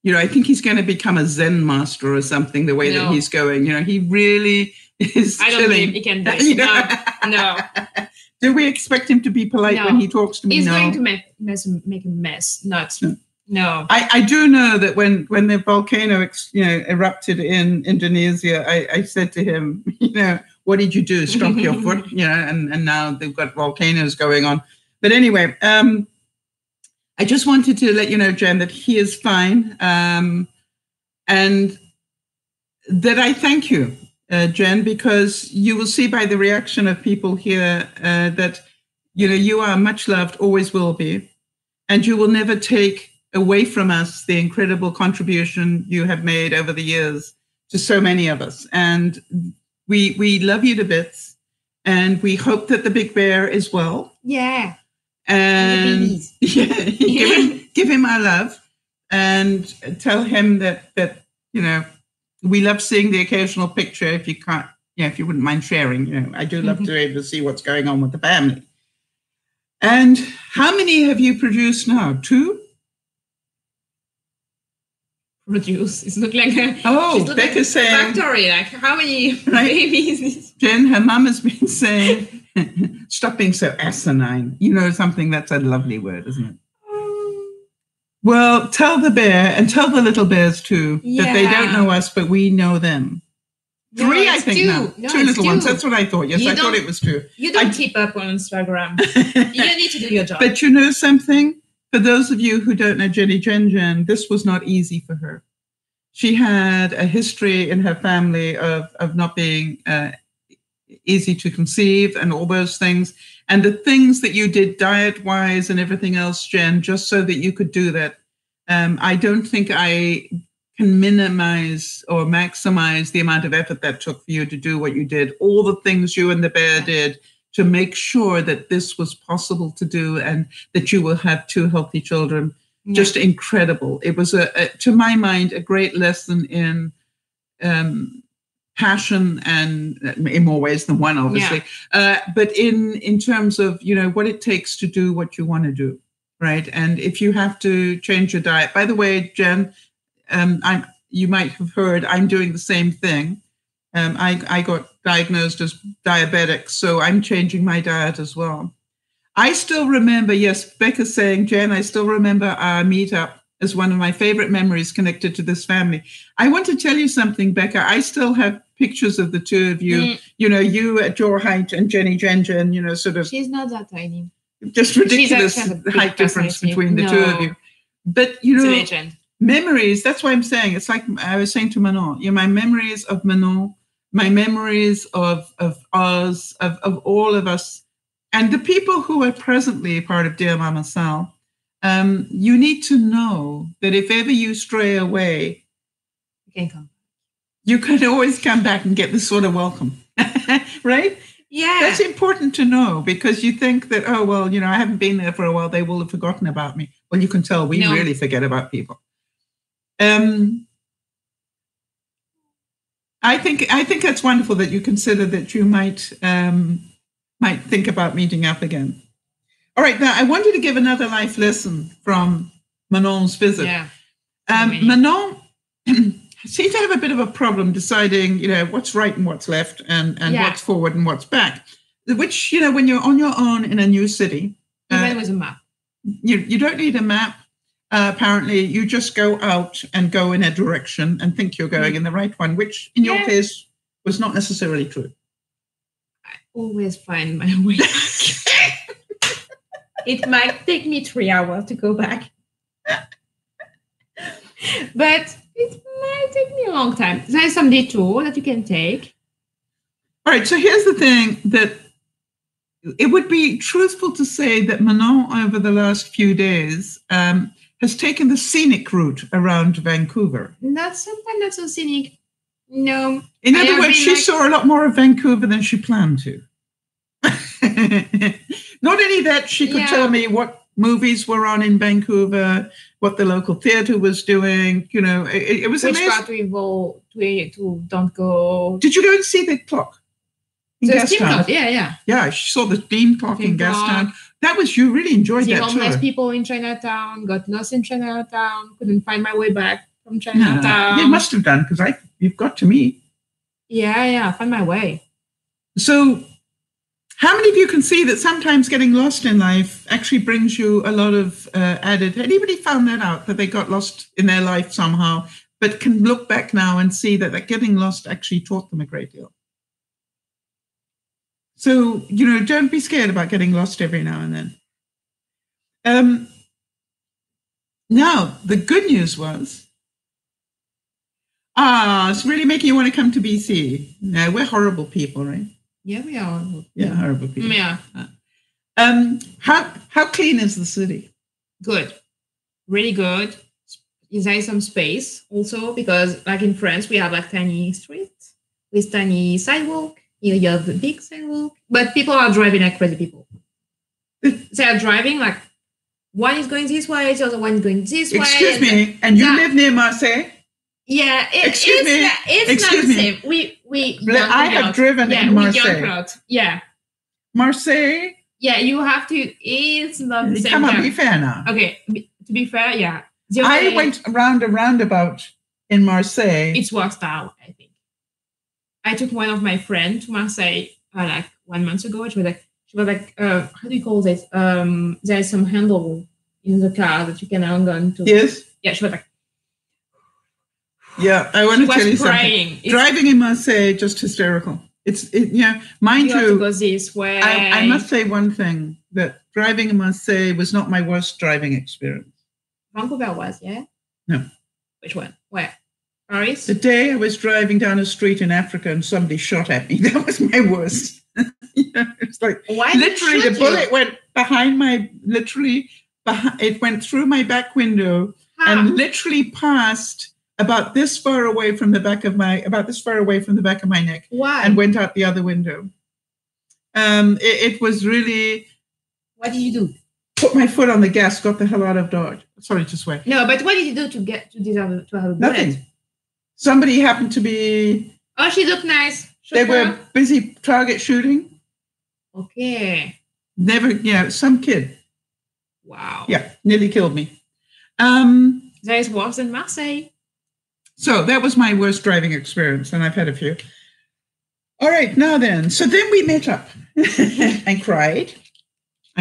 I think he's going to become a Zen master or something, the way that he's going. He really is I don't chilling. believe he can do it. No. Do we expect him to be polite when he talks to me? He's going to make a mess. No. I do know that when the volcano erupted in Indonesia, I said to him, what did you do? Stomp your foot? And now they've got volcanoes going on. But anyway, I just wanted to let you know, Jen, that he is fine. And that I thank you, Jen, because you will see by the reaction of people here that, you are much loved, always will be. And you will never take away from us the incredible contribution you have made over the years to so many of us. And we love you to bits, and we hope that the big bear is well. Yeah. And give him our love, and tell him that we love seeing the occasional picture. If you can't, if you wouldn't mind sharing, I do love to be able to see what's going on with the family. And how many have you produced now? 2? Produce. It's not like Becca's saying factory. Like how many babies? Jen, her mum has been saying, "Stop being so asinine." Something that's a lovely word, isn't it? Well, tell the bear and tell the little bears too that they don't know us, but we know them. 3, I think. 2. Now. No, 2 little ones. That's what I thought. Yes, I thought it was 2. You don't keep up on Instagram. You need to do your job. But you know something? For those of you who don't know Jenny Jen, this was not easy for her. She had a history in her family of not being easy to conceive and all those things. And the things that you did diet-wise and everything else, Jen, just so that you could do that, I don't think I can minimize or maximize the amount of effort that took for you to do what you did, all the things you and the bear did to make sure that this was possible to do and that you will have 2 healthy children. Just incredible. It was, to my mind, a great lesson in passion, and in more ways than one, obviously. But in terms of, what it takes to do what you want to do, right? And if you have to change your diet, by the way, Jen, you might have heard I'm doing the same thing. I got diagnosed as diabetic, so I'm changing my diet as well. I still remember, yes, Becca's saying, Jen, I still remember our meetup as one of my favorite memories connected to this family. I want to tell you something, Becca. I still have pictures of the 2 of you, you at your height and Jenny Jen, sort of. She's not that tiny. Just ridiculous height difference between the 2 of you. But, it's a legend. Memories, that's why I'm saying, it's like I was saying to Manon, my memories of Manon, my memories of Oz, of all of us, and the people who are presently part of DearMamaSal. You need to know that if ever you stray away, you can come. You can always come back and get this sort of welcome, right? Yeah. That's important to know, because you think that, oh, well, I haven't been there for a while, they will have forgotten about me. Well, you can tell we really forget about people. I think that's wonderful that you consider that you might think about meeting up again. All right, now I wanted to give another life lesson from Manon's visit. Yeah. Manon seemed to have a bit of a problem deciding, what's right and what's left, and what's forward and what's back. Which, when you're on your own in a new city, even with a map, you don't need a map. Apparently, you just go out and go in a direction and think you're going in the right one, which in your case was not necessarily true. I always find my way back. It might take me 3 hours to go back, but it might take me a long time. There's some detour that you can take. All right, so here's the thing, that it would be truthful to say that Manon, over the last few days, has taken the scenic route around Vancouver. Not so scenic. No. In other words, she saw a lot more of Vancouver than she planned to. Not only that, she could tell me what movies were on in Vancouver, what the local theater was doing. It was amazing. Which part to don't go. Did you go and see the clock? The steam clock, yeah. Yeah, she saw the steam clock in Gastown. You really enjoyed that tour. Homeless people in Chinatown, got lost in Chinatown, couldn't find my way back from Chinatown. You must have done, because you've got to me. Yeah, I found my way. So how many of you can see that sometimes getting lost in life actually brings you a lot of added... Anybody found that out, that they got lost in their life somehow, but can look back now and see that getting lost actually taught them a great deal? So, don't be scared about getting lost every now and then. Now, the good news was, it's really making you want to come to BC. No, we're horrible people, right? Yeah, we are. Yeah, horrible people. Yeah. How clean is the city? Good. Really good. There is some space also, because like in France, we have like tiny streets with tiny sidewalk. You have the big sidewalk, but people are driving like crazy people. They are driving like one is going this way, the other one is going this way. Excuse me, and you live near Marseille? Yeah, it's not the same. I have driven in Marseille. Yeah. Marseille? Yeah, you have to. It's not the same. Come on, be fair now. Okay, to be fair, yeah. I went around a roundabout in Marseille. It's worked out, I think. I took one of my friends to Marseille like 1 month ago. She was like, how do you call this? There's some handle in the car that you can hang on to. Yes. Yeah, she was like. Yeah, I want to tell you something. Driving in Marseille, just hysterical. Mine too. Have to go this way. I must say one thing, that driving in Marseille was not my worst driving experience. Vancouver was, yeah? No. Which one? Where? Paris? The day I was driving down a street in Africa and somebody shot at me, that was my worst. It's like, literally the bullet went behind it went through my back window and literally past about this far away from the back of my neck. Why? And went out the other window. It was really. What did you do? Put my foot on the gas, got the hell out of Dodge. Sorry to swear. No, but what did you do to deserve to have a bullet? Nothing. Somebody happened to be. Oh, she looked nice. They were busy target shooting. Okay. Never, some kid. Wow. Yeah, nearly killed me. That is worse than Marseille. So that was my worst driving experience, and I've had a few. All right, now then. So then we met up and cried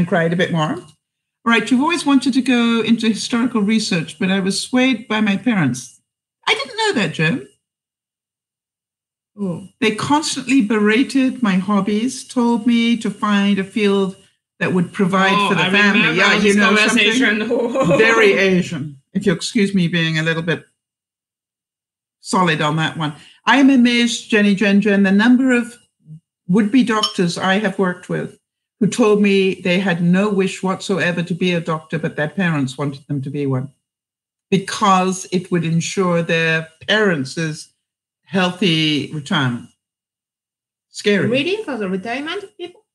a bit more. All right, you've always wanted to go into historical research, but I was swayed by my parents. I didn't know that, Jim. Oh. They constantly berated my hobbies, told me to find a field that would provide for the family. Yeah, you know something? Very Asian, if you excuse me being a little bit solid on that one. I am amazed, Jenny Jen, the number of would-be doctors I have worked with who told me they had no wish whatsoever to be a doctor, but their parents wanted them to be one because it would ensure their parents' healthy retirement. Scary. Really? For the retirement of people?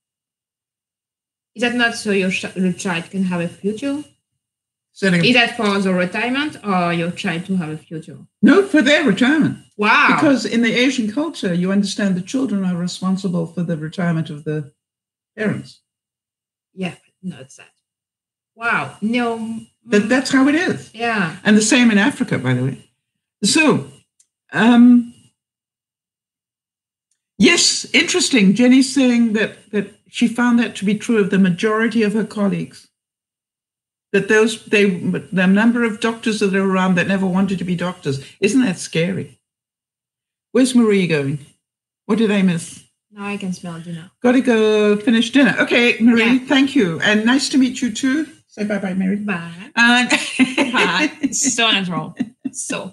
Is that not so your child can have a future? Is that for the retirement or your child to have a future? No, for their retirement. Wow. Because in the Asian culture, you understand the children are responsible for the retirement of the parents. Yeah, no, it's that. Wow. No. That's how it is. Yeah. And the same in Africa, by the way. So, yes, interesting. Jenny's saying that she found that to be true of the majority of her colleagues. That the number of doctors that are around that never wanted to be doctors. Isn't that scary? Where's Marie going? What did I miss? Now I can smell dinner. Got to go finish dinner. Okay, Marie, Thank you. And nice to meet you too. Say bye-bye, Mary. Bye. Bye. So natural. So.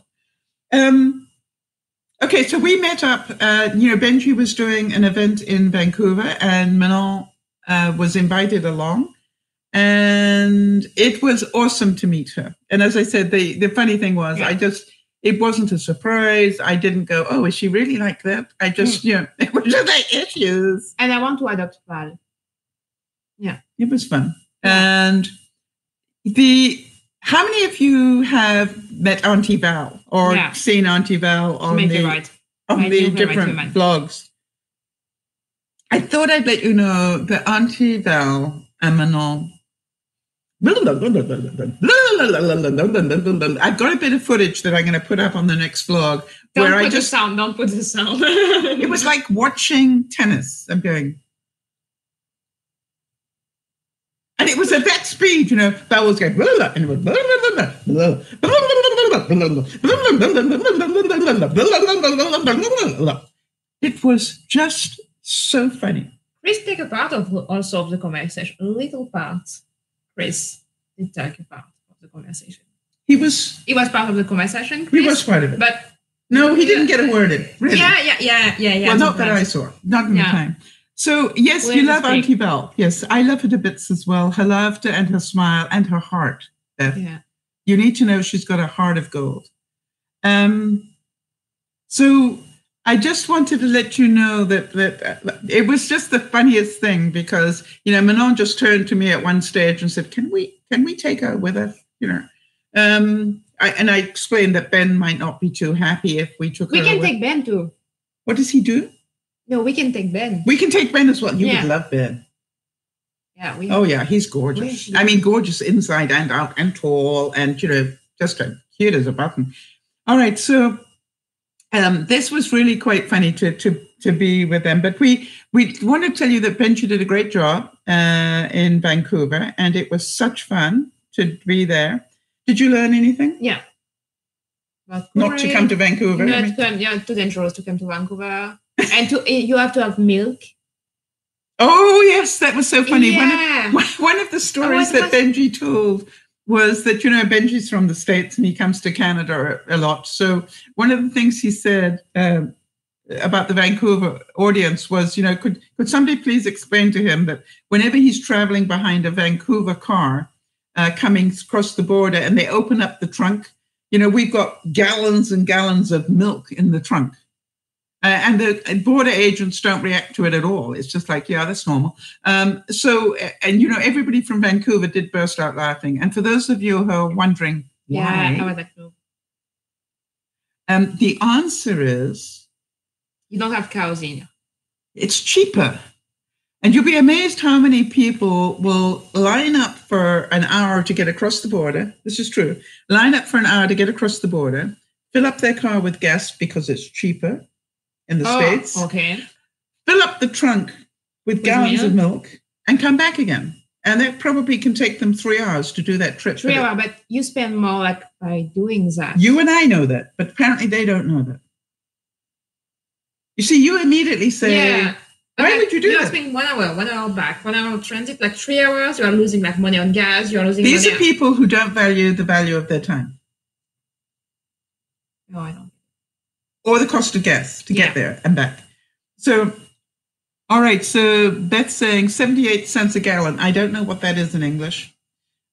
Okay, so we met up. Benji was doing an event in Vancouver and Manon was invited along. And it was awesome to meet her. And as I said, the funny thing was, it wasn't a surprise. I didn't go, oh, is she really like that? I just, it was just like issues. And I want to adopt Val. Yeah. It was fun. Yeah. And how many of you have met Auntie Val or seen Auntie Val on the different blogs? I thought I'd let you know that Auntie Val and Manon. I've got a bit of footage that I'm going to put up on the next vlog. Don't put the sound. It was like watching tennis. I'm going. And it was at that speed, Val was going. And it was. It was just so funny. Chris take a part of the conversation, a little part. Chris did take a part of the conversation. He was part of the conversation. Chris, he was part of it, but no, he didn't get a word in. Really. Yeah. Well, not that I saw. Not in the time. So yes, you love Auntie Val. Yes, I love her to bits as well. Her laughter and her smile and her heart. Beth. Yeah. You need to know she's got a heart of gold. So I just wanted to let you know that it was just the funniest thing because, Manon just turned to me at one stage and said, can we take her with us? I explained that Ben might not be too happy if we took her. We can take Ben too. What does he do? No, we can take Ben. We can take Ben as well. You would love Ben. Yeah. Oh, yeah. He's gorgeous. I mean, gorgeous inside and out and tall and, just cute as a button. All right. So this was really quite funny to be with them. But we want to tell you that Benji did a great job in Vancouver. And it was such fun to be there. Did you learn anything? Yeah. Not to come to Vancouver? Too dangerous to come to Vancouver. And you have to have milk. Oh, yes, that was so funny. Yeah. One of the stories that Benji told was that, Benji's from the States and he comes to Canada a lot. So one of the things he said about the Vancouver audience was, could somebody please explain to him that whenever he's traveling behind a Vancouver car coming across the border and they open up the trunk, we've got gallons and gallons of milk in the trunk. And the border agents don't react to it at all. It's just like, yeah, that's normal. Everybody from Vancouver did burst out laughing. And for those of you who are wondering why, I was like, no. The answer is... You don't have cows in. It's cheaper. And you'll be amazed how many people will line up for an hour to get across the border. This is true. Line up for an hour to get across the border, fill up their car with gas because it's cheaper in the States. Okay. Fill up the trunk with gallons of milk and come back again. And that probably can take them 3 hours to do that trip. 3 hours, but you spend more like by doing that. You and I know that, but apparently they don't know that. You see, you immediately say, why would you do that? You spend 1 hour back, 1 hour transit, like 3 hours, you are losing like money on gas, you are losing These are people who don't value the value of their time. No, I don't. Or the cost of gas to get there and back. So, all right, so Beth's saying 78 cents a gallon. I don't know what that is in English,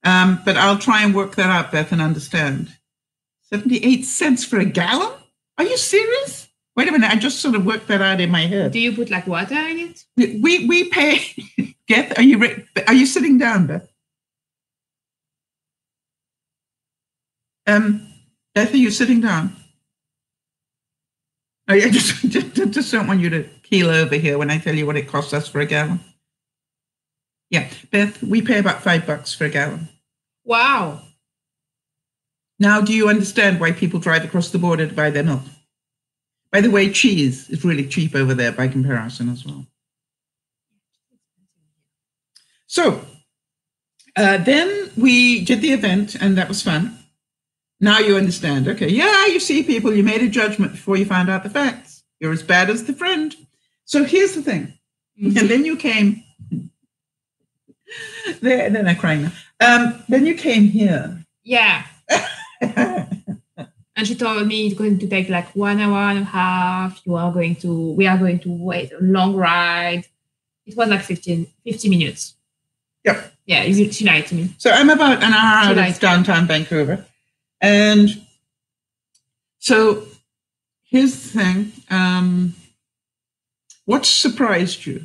but I'll try and work that out, Beth, and understand. 78 cents for a gallon? Are you serious? Wait a minute, I just sort of worked that out in my head. Do you put like water in it? We pay. Are you sitting down, Beth? Beth, are you sitting down? I just don't want you to keel over here when I tell you what it costs us for a gallon. Yeah, Beth, we pay about $5 for a gallon. Wow. Now, do you understand why people drive across the border to buy their milk? By the way, cheese is really cheap over there by comparison as well. So then we did the event, and that was fun. Now you understand. Okay, yeah, you see people, you made a judgment before you found out the facts. You're as bad as the friend. So here's the thing. Mm-hmm. And then you came... There, then I'm crying now. Then you came here. Yeah. And she told me it's going to take like 1 hour and a half. We are going to wait a long ride. It was like 50 minutes. Yep. Yeah, she lied to me. So I'm about an hour out of downtown Vancouver. And so here's the thing. What surprised you?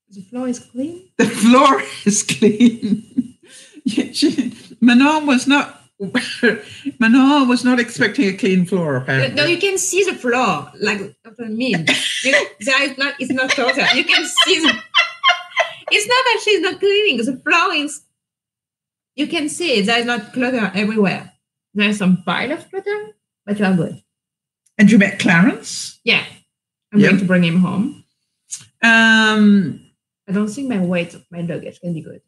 The floor is clean? The floor is clean. Manon was not expecting a clean floor, apparently. No, you can see the floor, like what I mean. It's not clutter. You can see it's not that she's not cleaning. The floor is, you can see there is not clutter everywhere. There is some pile of clutter, but you are good. And you met Clarence? Yeah. I'm going to bring him home. I don't think my weight of my luggage can be good.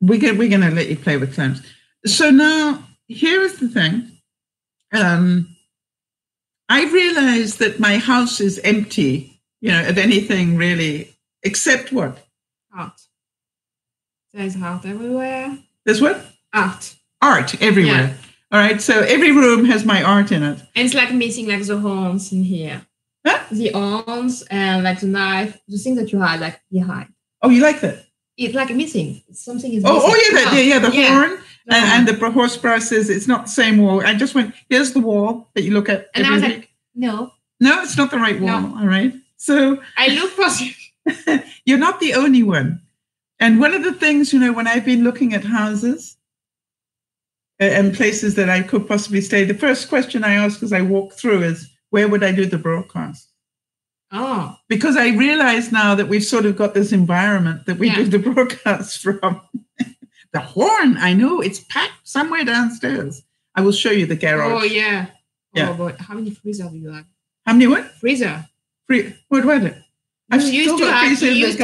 We're going to let you play with Clarence. So now, here is the thing. I realized that my house is empty, of anything really, except what? Art. There's art everywhere. There's what? Art. Art everywhere. Yeah. All right, so every room has my art in it. And it's like missing like the horns in here. Huh? The horns and like the knife, the thing that you had like behind. Oh, you like that? It's like missing. Something is missing. The horn and the horse brushes. It's not the same wall. I just went, here's the wall that you look at. And I was like, no. No, it's not the right wall. No. All right. So I look for you're not the only one. And one of the things, when I've been looking at houses and places that I could possibly stay, the first question I ask as I walk through is, where would I do the broadcast? Oh. Because I realize now that we've sort of got this environment that we do the broadcast from. The horn, I know, it's packed somewhere downstairs. I will show you the garage. Oh, yeah. Oh, boy. How many freezers do you have? How many what? Freezer. What was it? You used to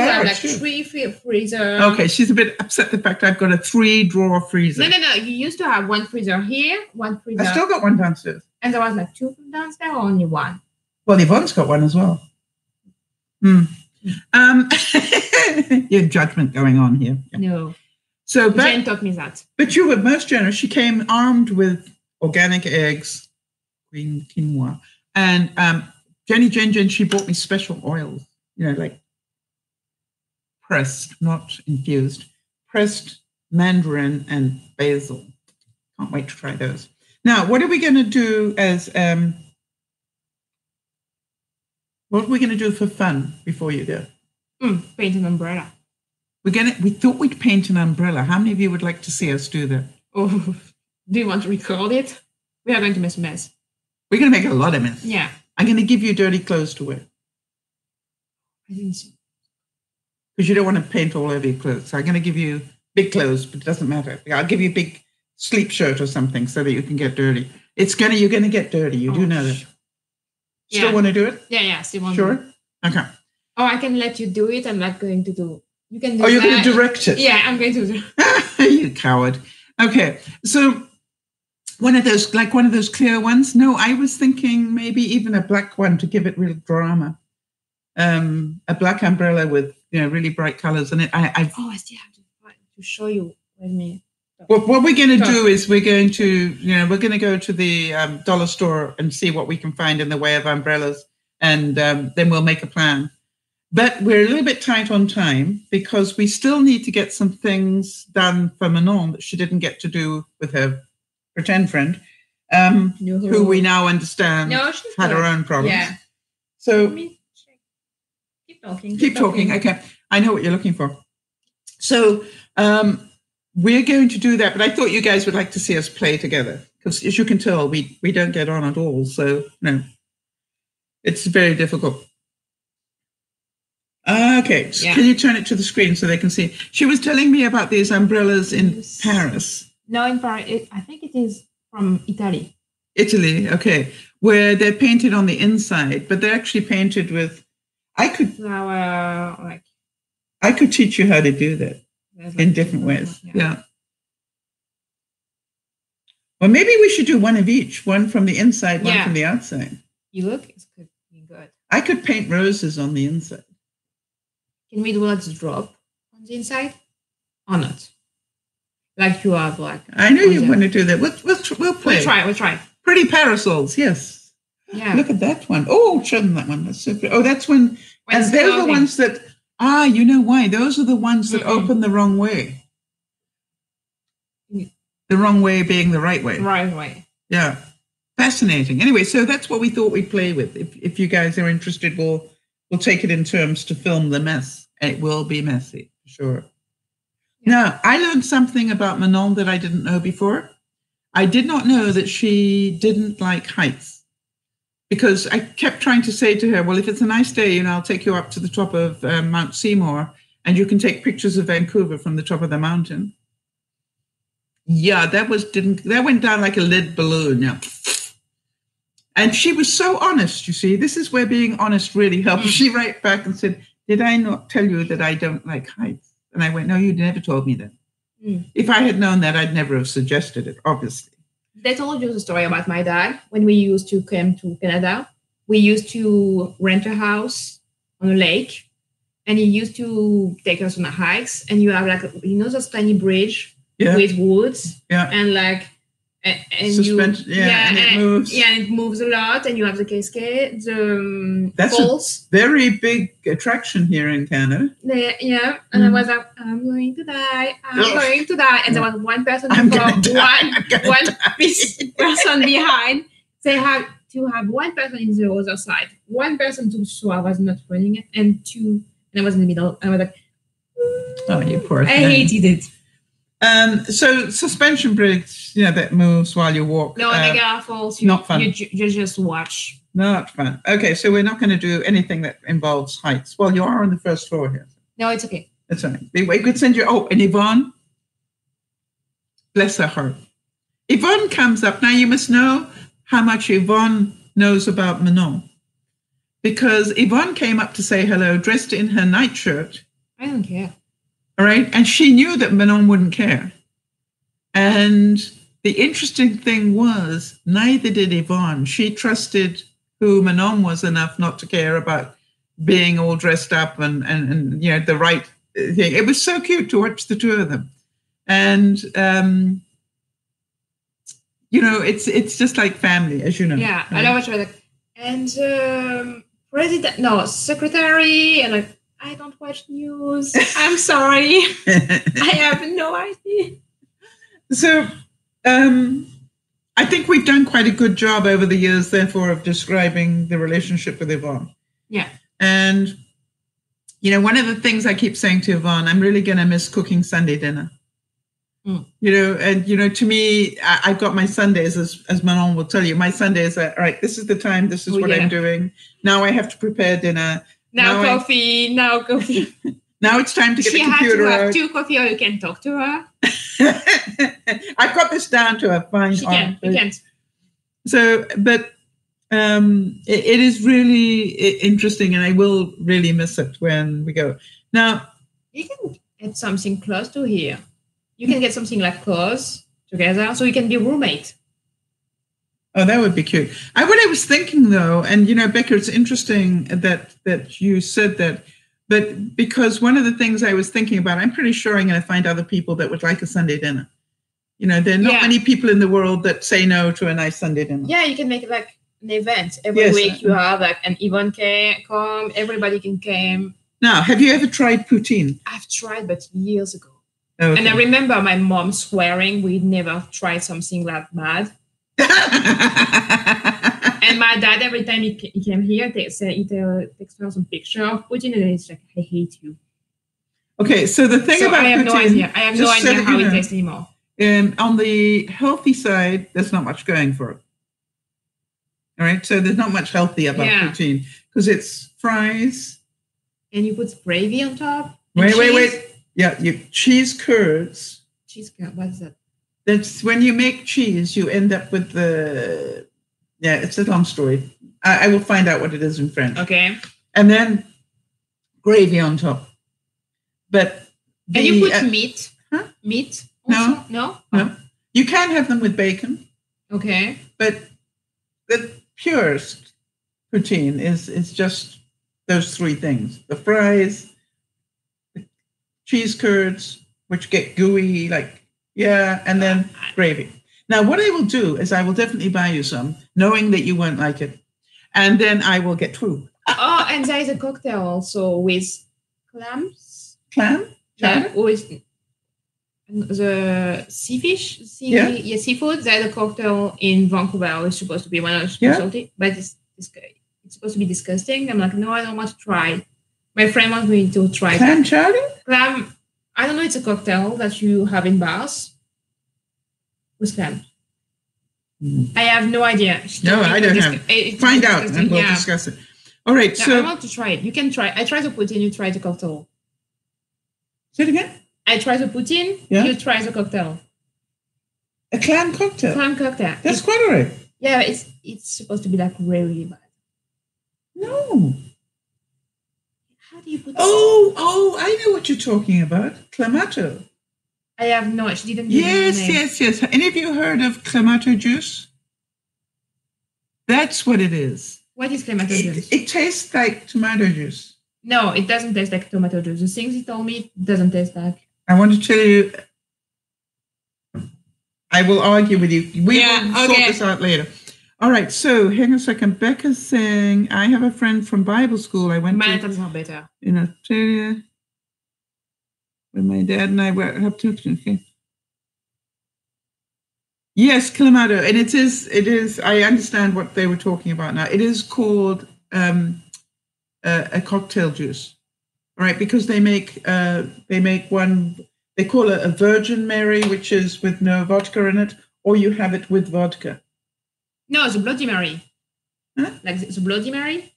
have like 3 freezer. Okay, she's a bit upset the fact I've got a 3-drawer freezer. No. You used to have 1 freezer here, 1 freezer. I still got 1 downstairs. And there was like 2 downstairs or only 1? Well, Yvonne's got 1 as well. Your judgment going on here. Yeah. No. So Jen taught me that. But you were most generous. She came armed with organic eggs, green quinoa, and Jenny Jen, she bought me special oils. Like pressed, not infused, pressed mandarin and basil. Can't wait to try those. Now, what are we going to do as what are we going to do for fun before you go? Paint an umbrella. We thought we'd paint an umbrella. How many of you would like to see us do that? Oh, do you want to record it? We are going to make a mess. We're going to make a lot of mess. Yeah. I'm going to give you dirty clothes to wear. I didn't see. Because you don't want to paint all over your clothes. So I'm going to give you big clothes, but it doesn't matter. I'll give you a big sleep shirt or something so that you can get dirty. You're going to get dirty. You do know that. Still want to do it? Yeah, still want to. Sure? Okay. Oh, I can let you do it. I'm not going to do. You can do. Oh, you're going to direct it? Yeah, I'm going to do. You coward. Okay, so one of those clear ones. No, I was thinking maybe even a black one to give it real drama. A black umbrella with really bright colors in it. I still have to show you with me. What we're going to do is we're going to go to the dollar store and see what we can find in the way of umbrellas, and then we'll make a plan. But we're a little bit tight on time because we still need to get some things done for Manon that she didn't get to do with her pretend friend, who we now understand had her own problems. Yeah. So keep talking. Keep talking. Okay, I know what you're looking for. So we're going to do that, but I thought you guys would like to see us play together because, as you can tell, we don't get on at all. So no, it's very difficult. Okay, so can you turn it to the screen so they can see? She was telling me about these umbrellas in Paris. No, in Paris. I think it is from Italy. Italy, okay, where they're painted on the inside, but they're actually painted with. I could teach you how to do that in different ways. Yeah. Well, maybe we should do one of each. One from the inside, one from the outside. It's good. I could paint roses on the inside. Can we do a drop on the inside or not? Like you have I know you want to do that. We'll play. We'll try. Pretty parasols, yes. Yeah. Look at that one. Oh, show them that one. That's so pretty. Oh, that's when and they're the ones that you know why? Those are the ones that open the wrong way. The wrong way being the right way. Right way. Yeah. Fascinating. Anyway, so that's what we thought we'd play with. If you guys are interested, we'll take it in terms to film the mess. And it will be messy, for sure. Yeah. Now, I learned something about Manon that I didn't know before. I did not know that she didn't like heights. Because I kept trying to say to her, well, if it's a nice day, I'll take you up to the top of Mount Seymour and you can take pictures of Vancouver from the top of the mountain. Yeah, that went down like a lead balloon. Yeah. And she was so honest, you see. This is where being honest really helps. She wrote back and said, did I not tell you that I don't like heights? And I went, no, you never told me that. If I had known that, I'd never have suggested it, obviously. They told you the story about my dad. When we used to come to Canada, we used to rent a house on a lake. And he used to take us on the hikes. And you have those tiny bridge with woods. Yeah. And and it moves. Yeah, and it moves a lot, and you have the cascade, That's falls. A very big attraction here in Canada. Yeah, and I was like, I'm going to die, going to die. And there was one person person behind. They had to have one person in the other side, one person to show I was not running it, and I was in the middle. I was like, oh, you poor thing. I hated it. So suspension bridge, that moves while you walk. No, Niagara Falls. Not fun. You just watch. Not fun. Okay, so we're not going to do anything that involves heights. Well, you are on the first floor here. No, it's okay. That's all right. We could send you. Oh, and Yvonne, bless her heart. Yvonne comes up. Now you must know how much Yvonne knows about Manon, because Yvonne came up to say hello, dressed in her nightshirt. I don't care. All right. And she knew that Manon wouldn't care. And the interesting thing was, neither did Yvonne. She trusted who Manon was enough not to care about being all dressed up and the right thing. It was so cute to watch the two of them. And, it's just like family, as you know. Yeah. Right? I love it. And secretary, and I don't watch news. I'm sorry. I have no idea. So I think we've done quite a good job over the years, therefore, of describing the relationship with Yvonne. Yeah. And, you know, one of the things I keep saying to Yvonne, I'm really going to miss cooking Sunday dinner. You know, and, you know, to me, I've got my Sundays, as Manon will tell you, my Sundays are, all right, this is the time, this is what I'm doing. Now I have to prepare dinner. Now coffee. Now it's time to get the computer out. She has to have 2 coffee or you can talk to her. I've got this down to a fine art. You can. So, but it is really interesting, and I will really miss it when we go. Now, you can get something close to here. You can get something like close together, so you can be roommate. Oh, that would be cute. What I was thinking, though, and, you know, Becca, it's interesting that you said that, but because one of the things I was thinking about, I'm pretty sure I'm going to find other people that would like a Sunday dinner. You know, there are not many people in the world that say no to a nice Sunday dinner. Yeah, you can make it like an event. Every week you have like an Yvonne can come, everybody can come. Now, have you ever tried poutine? I've tried, but years ago. Okay. And I remember my mom swearing we'd never tried something that bad. And my dad, every time he came here, takes me some picture of poutine, and it's like, I hate you. Okay, so the thing about poutine... I have no idea how it tastes anymore. On the healthy side, there's not much going for it. All right, so there's not much healthy about poutine, because it's fries. And you put gravy on top. Wait. Yeah, cheese curds. Cheese curd, what is that? That's when you make cheese, you end up with the... Yeah, it's a long story. I will find out what it is in French. Okay. And then gravy on top. But... And you put meat? Huh? Meat? Also? No. You can have them with bacon. Okay. But the purest poutine is just those 3 things. The fries, the cheese curds, which get gooey, and then gravy. Now, what I will do is I will definitely buy you some, knowing that you won't like it. And then I will get 2. Oh, and there is a cocktail also with clams. Clam? Yeah, with the seafood. There's a cocktail in Vancouver. It's supposed to be one of the specialty, but it's supposed to be disgusting. I'm like, no, I don't want to try. My friend wants me to try clam chowder. Clam. I don't know. It's a cocktail that you have in bars with clam. I have no idea. No, I don't have. Find out and we'll discuss it. All right. No, so I want to try it. You can try. I try the poutine. You try the cocktail. Say it again. I try the poutine. Yeah. You try the cocktail. A clam cocktail. Clam cocktail. That's quite all right. Yeah, it's supposed to be like really bad. No. How do you put? Oh! I know what you're talking about. Clamato. I have no. She didn't. Yes. Any of you heard of Clamato juice? That's what it is. What is Clamato juice? It tastes like tomato juice. No, it doesn't taste like tomato juice. The things he told me doesn't taste like. I want to tell you. I will argue with you. We will sort this out later. All right. So hang on a second. Becca's saying, I have a friend from Bible school. I went to better. In Australia. When my dad and I were up to. Okay. Yes, Clamato. And it is, I understand what they were talking about now. It is called a cocktail juice. All right, because they make one, they call it a Virgin Mary, which is with no vodka in it, or you have it with vodka. No, it's a Bloody Mary. Huh? Like it's a Bloody Mary?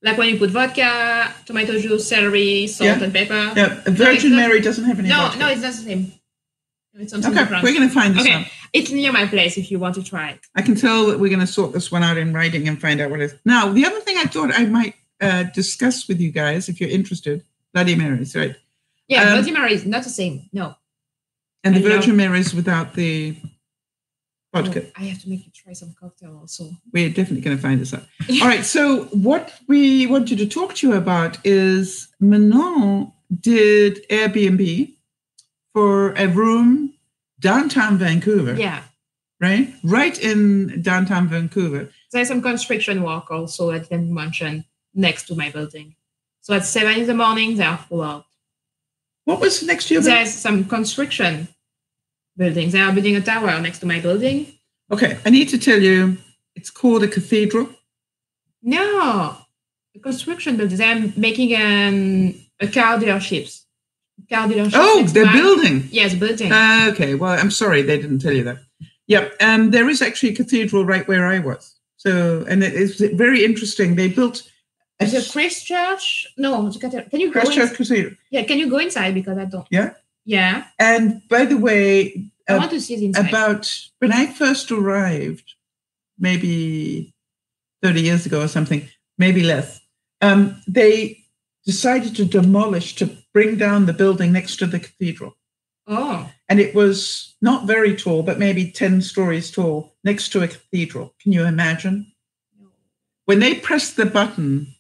Like when you put vodka, tomato juice, celery, salt, and pepper. Yeah, a Virgin Mary doesn't have any vodka. No, it's not the same. It's something different. We're going to find this out. It's near my place if you want to try it. I can tell that we're going to sort this one out in writing and find out what it is. Now, the other thing I thought I might discuss with you guys, if you're interested, Bloody Marys, right? Yeah, Bloody Mary is not the same. No. And the Virgin Mary is without the vodka. Oh, I have to make you try some cocktail also. We're definitely going to find this out. All right. So what we wanted to talk to you about is Manon did Airbnb for a room downtown Vancouver. Yeah. Right? Right in downtown Vancouver. There's some construction work also I didn't mention next to my building. So at 7 a.m, they are full out. What was next to your building? There's some construction. buildings. They are building a tower next to my building. Okay, I need to tell you, it's called a cathedral. No, a construction building. They're making a car dealerships. Oh, they're building. Yes, building. Okay, well, I'm sorry they didn't tell you that. Yeah, there is actually a cathedral right where I was. So, and it's very interesting. They built a Christchurch. No, can you go Christchurch Cathedral? Yeah, can you go inside because I don't. Yeah. Yeah. And by the way, I want to see the inside. About when I first arrived, maybe 30 years ago or something, maybe less, they decided to demolish, to bring down the building next to the cathedral. Oh. And it was not very tall, but maybe 10 stories tall, next to a cathedral. Can you imagine? No. When they pressed the button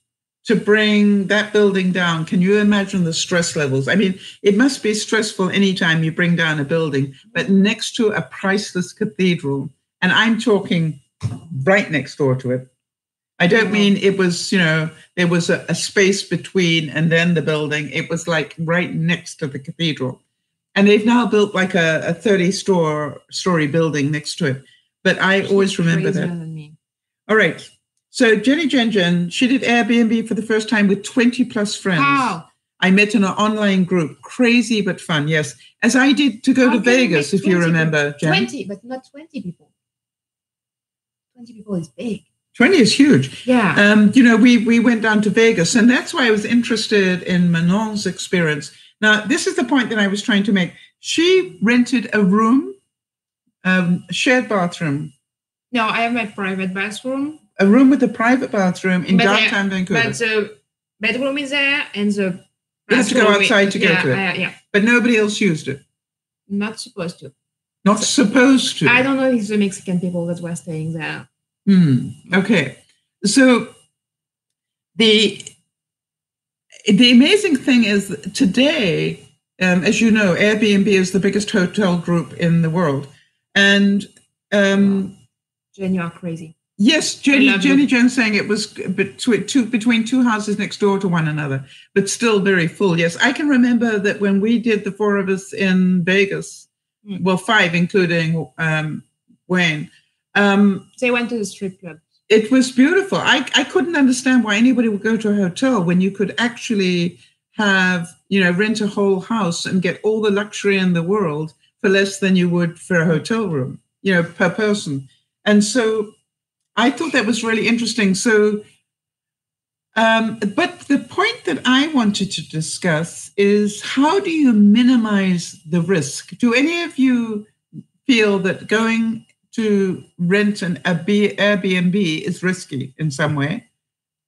to bring that building down, can you imagine the stress levels? I mean, it must be stressful anytime you bring down a building, but next to a priceless cathedral, and I'm talking right next door to it. I don't mean it was, there was a space between and then the building. It was like right next to the cathedral. And they've now built like a 30-story building next to it. But I always remember that. All right. So Jenny Jen, she did Airbnb for the first time with 20 plus friends. Wow. I met in an online group. Crazy but fun, yes. As I did to go to Vegas, if you remember, Jen. 20, but not 20 people. 20 people is big. 20 is huge. Yeah. We went down to Vegas, and that's why I was interested in Manon's experience. Now, this is the point that I was trying to make. She rented a room, a shared bathroom. No, I have my private bathroom. A room with a private bathroom in downtown Vancouver. But the bedroom is there, and the you have to go outside to go to it. Yeah. But nobody else used it. Not supposed to. Not supposed to. I don't know if the Mexican people that were staying there. Okay. So the amazing thing is today, as you know, Airbnb is the biggest hotel group in the world. And Jen, you are crazy. Yes, Jenny Jen saying it was between two houses next door to one another, but still very full. Yes, I can remember that when we did the four of us in Vegas, well, five, including Wayne. They went to the strip club. It was beautiful. I couldn't understand why anybody would go to a hotel when you could actually have, rent a whole house and get all the luxury in the world for less than you would for a hotel room, per person. And so I thought that was really interesting. So, but the point that I wanted to discuss is, how do you minimize the risk? Do any of you feel that going to rent an Airbnb is risky in some way?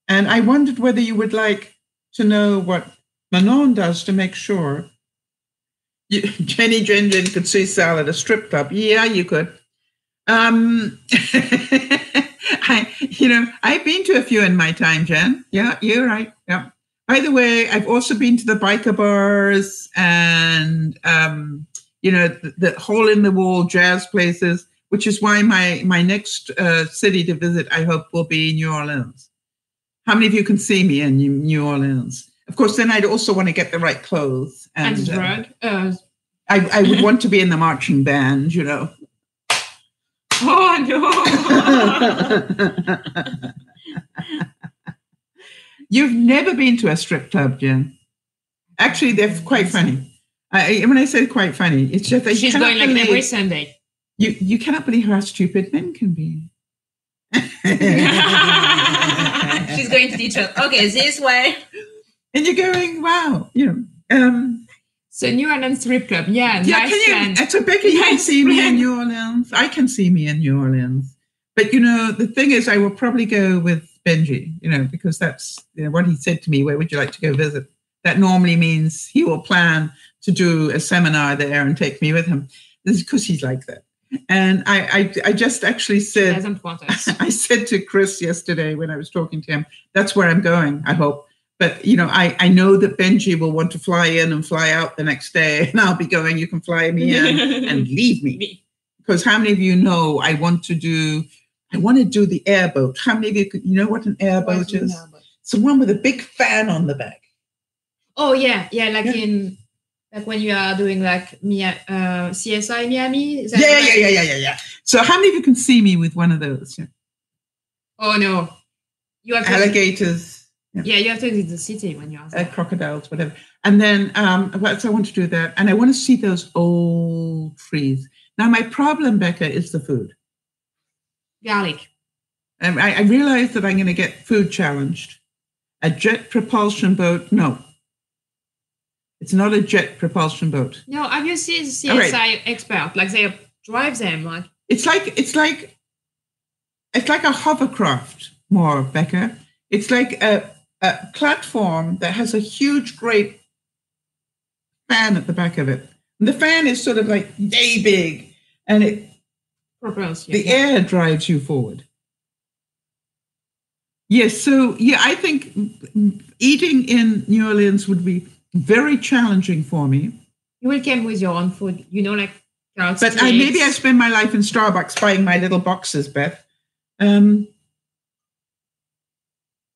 And I wondered whether you would like to know what Manon does to make sure. Jenny Jen could see Sal at a strip club. Yeah, you could. I've been to a few in my time, Jen. Yeah, you're right. Yeah. By the way, I've also been to the biker bars and, the hole in the wall jazz places, which is why my next city to visit, I hope, will be New Orleans. How many of you can see me in New Orleans? Of course, then I'd also want to get the right clothes. And drug. I would want to be in the marching band, Oh, no. You've never been to a strip club, Jen. Actually, they're quite funny. When I say quite funny, it's just that she's going like every Sunday. You cannot believe how stupid men can be. She's going to teach us. Okay, this way. And you're going, wow, So New Orleans strip club, yeah. Nice. So Becky, you can see me in New Orleans. I can see me in New Orleans. But the thing is, I will probably go with Benji, because that's what he said to me. Where would you like to go visit? That normally means he will plan to do a seminar there and take me with him. This is because he's like that. And I just actually said, he doesn't want us. I said to Chris yesterday when I was talking to him, that's where I'm going, I hope. But, I know that Benji will want to fly in and fly out the next day, and I'll be going, you can fly me in and leave me. Because how many of you know I want to do the airboat? How many of you you know what an airboat is? It's the one with a big fan on the back. Oh, yeah. Yeah, in Like when you are doing like CSI Miami? Is that Yeah. So how many of you can see me with one of those? Yeah. Oh, no. You have alligators. You have to visit the city when you're there. Crocodiles, whatever. And then so I want to do that. And I want to see those old trees. Now, my problem, Becca, is the food. Garlic. I realize that I'm going to get food challenged. A jet propulsion boat, no. It's not a jet propulsion boat. No, have you seen CSI expert? Like they drive them. Like it's like a hovercraft more, Becca. It's like a platform that has a huge, great fan at the back of it. And the fan is sort of like yay big, and it propels you. The air drives you forward. Yes, so I think eating in New Orleans would be very challenging for me. You will come with your own food, like carrots. But maybe I spend my life in Starbucks buying my little boxes, Beth.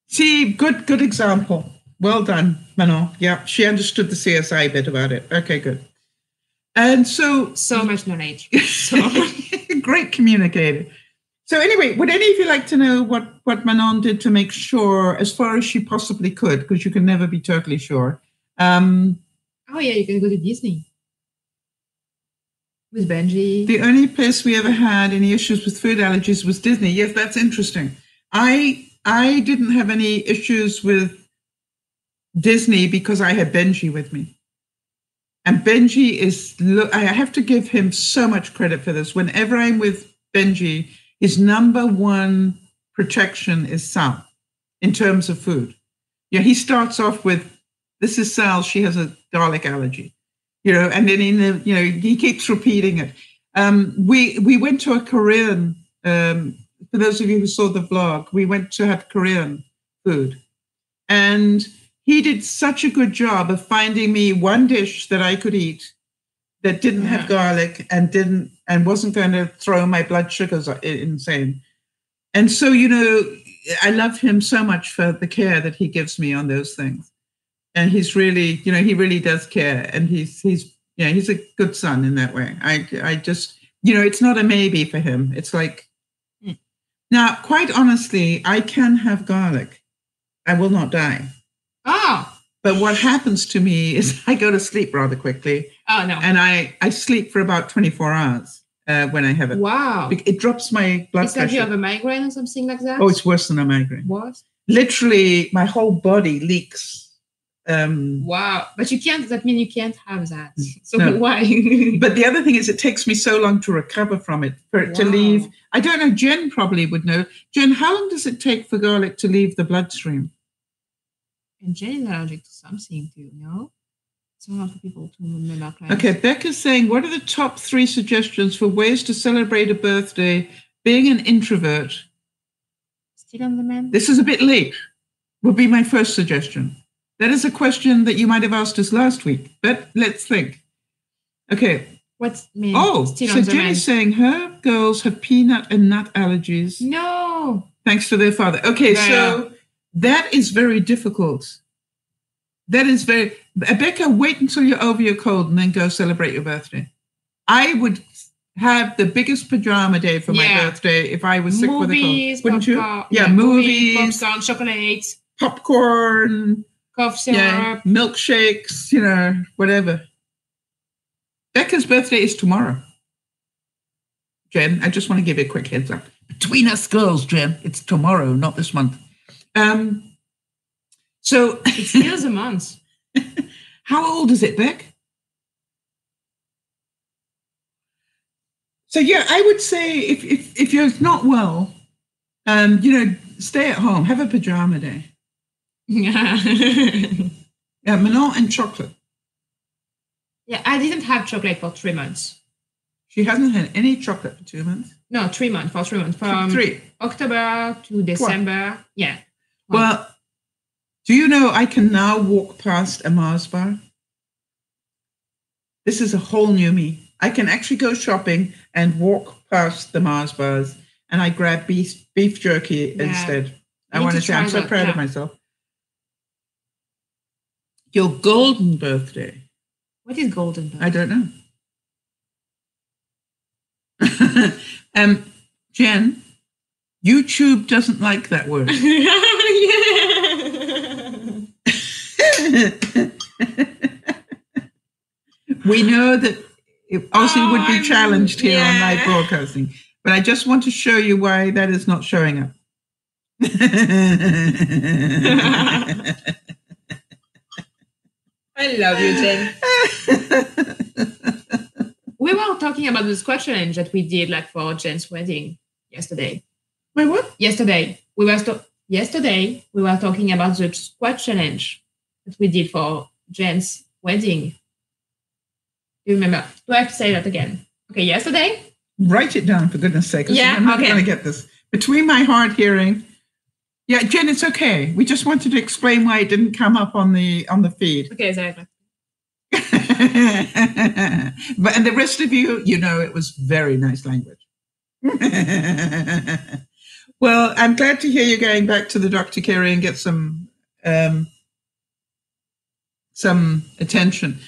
See, good example. Well done, Manon. Yeah, she understood the CSI bit about it. Okay, good. And so much knowledge. Great communicator. So anyway, would any of you like to know what Manon did to make sure, as far as she possibly could, because you can never be totally sure. You can go to Disney with Benji. The only place we ever had any issues with food allergies was Disney. Yes, that's interesting. I didn't have any issues with Disney because I had Benji with me. And Benji I have to give him so much credit for this. Whenever I'm with Benji, his number one protection is Sal in terms of food. Yeah, he starts off with, this is Sal, she has a garlic allergy, and then he keeps repeating it. We went to a Korean, for those of you who saw the vlog, we went to have Korean food. And he did such a good job of finding me one dish that I could eat that didn't have garlic and wasn't going to throw my blood sugars insane. And so, I love him so much for the care that he gives me on those things. And he's really, he really does care. And he's a good son in that way. I just, it's not a maybe for him. It's like, now, quite honestly, I can have garlic. I will not die. Oh. But what happens to me is I go to sleep rather quickly. Oh, no. And I sleep for about 24 hours when I have it. Wow. It drops my blood pressure. It's like you have a migraine or something like that? Oh, it's worse than a migraine. What? Literally, my whole body leaks. Wow. But that means you can't have that. So why? But the other thing is it takes me so long to recover from it, for it to leave. I don't know, Jen probably would know. Jen, how long does it take for garlic to leave the bloodstream? And Jen is allergic to something too, no? So hard for people to remember. Okay, Becca's saying, what are the top 3 suggestions for ways to celebrate a birthday being an introvert? Still on the mend? This is a bit late, would be my first suggestion. That is a question that you might have asked us last week, but let's think. Okay. What's mean? Oh, so Jenny's saying her girls have peanut and nut allergies. No. Thanks to their father. Okay, so that is very difficult. That is very... Becca, wait until you're over your cold and then go celebrate your birthday. I would have the biggest pajama day for my birthday if I was sick with a cold. Wouldn't you? Yeah, movies. Popcorn, chocolate. Popcorn. Cough syrup. Milkshakes, whatever. Becca's birthday is tomorrow. Jen, I just want to give you a quick heads up. Between us girls, Jen, it's tomorrow, not this month. So it's still a month. How old is it, Beck? So I would say if you're not well, stay at home, have a pajama day. Yeah, Manon and chocolate. Yeah, I didn't have chocolate for 3 months. She hasn't had any chocolate for 2 months? No, 3 months, for 3 months. From October to December. Yeah. Well, do you know I can now walk past a Mars bar? This is a whole new me. I can actually go shopping and walk past the Mars bars, and I grab beef jerky instead. I want to say I'm so proud of myself. Your golden birthday. What is golden butt? I don't know. Jen, YouTube doesn't like that word. We know that Ozzy would be challenged here on live broadcasting, but I just want to show you why that is not showing up. I love you, Jen. We were talking about the squat challenge that we did like for Jen's wedding yesterday. Wait, what? Yesterday we were talking about the squat challenge that we did for Jen's wedding. Do you remember? Do I have to say that again? Okay, yesterday. Write it down for goodness sake. Yeah, I'm not going to get this between my hard hearing. Yeah, Jen, it's okay. We just wanted to explain why it didn't come up on the feed. Okay, exactly. But and the rest of you, you know, it was very nice language. Well, I'm glad to hear you going back to the Dr. Carey and get some attention.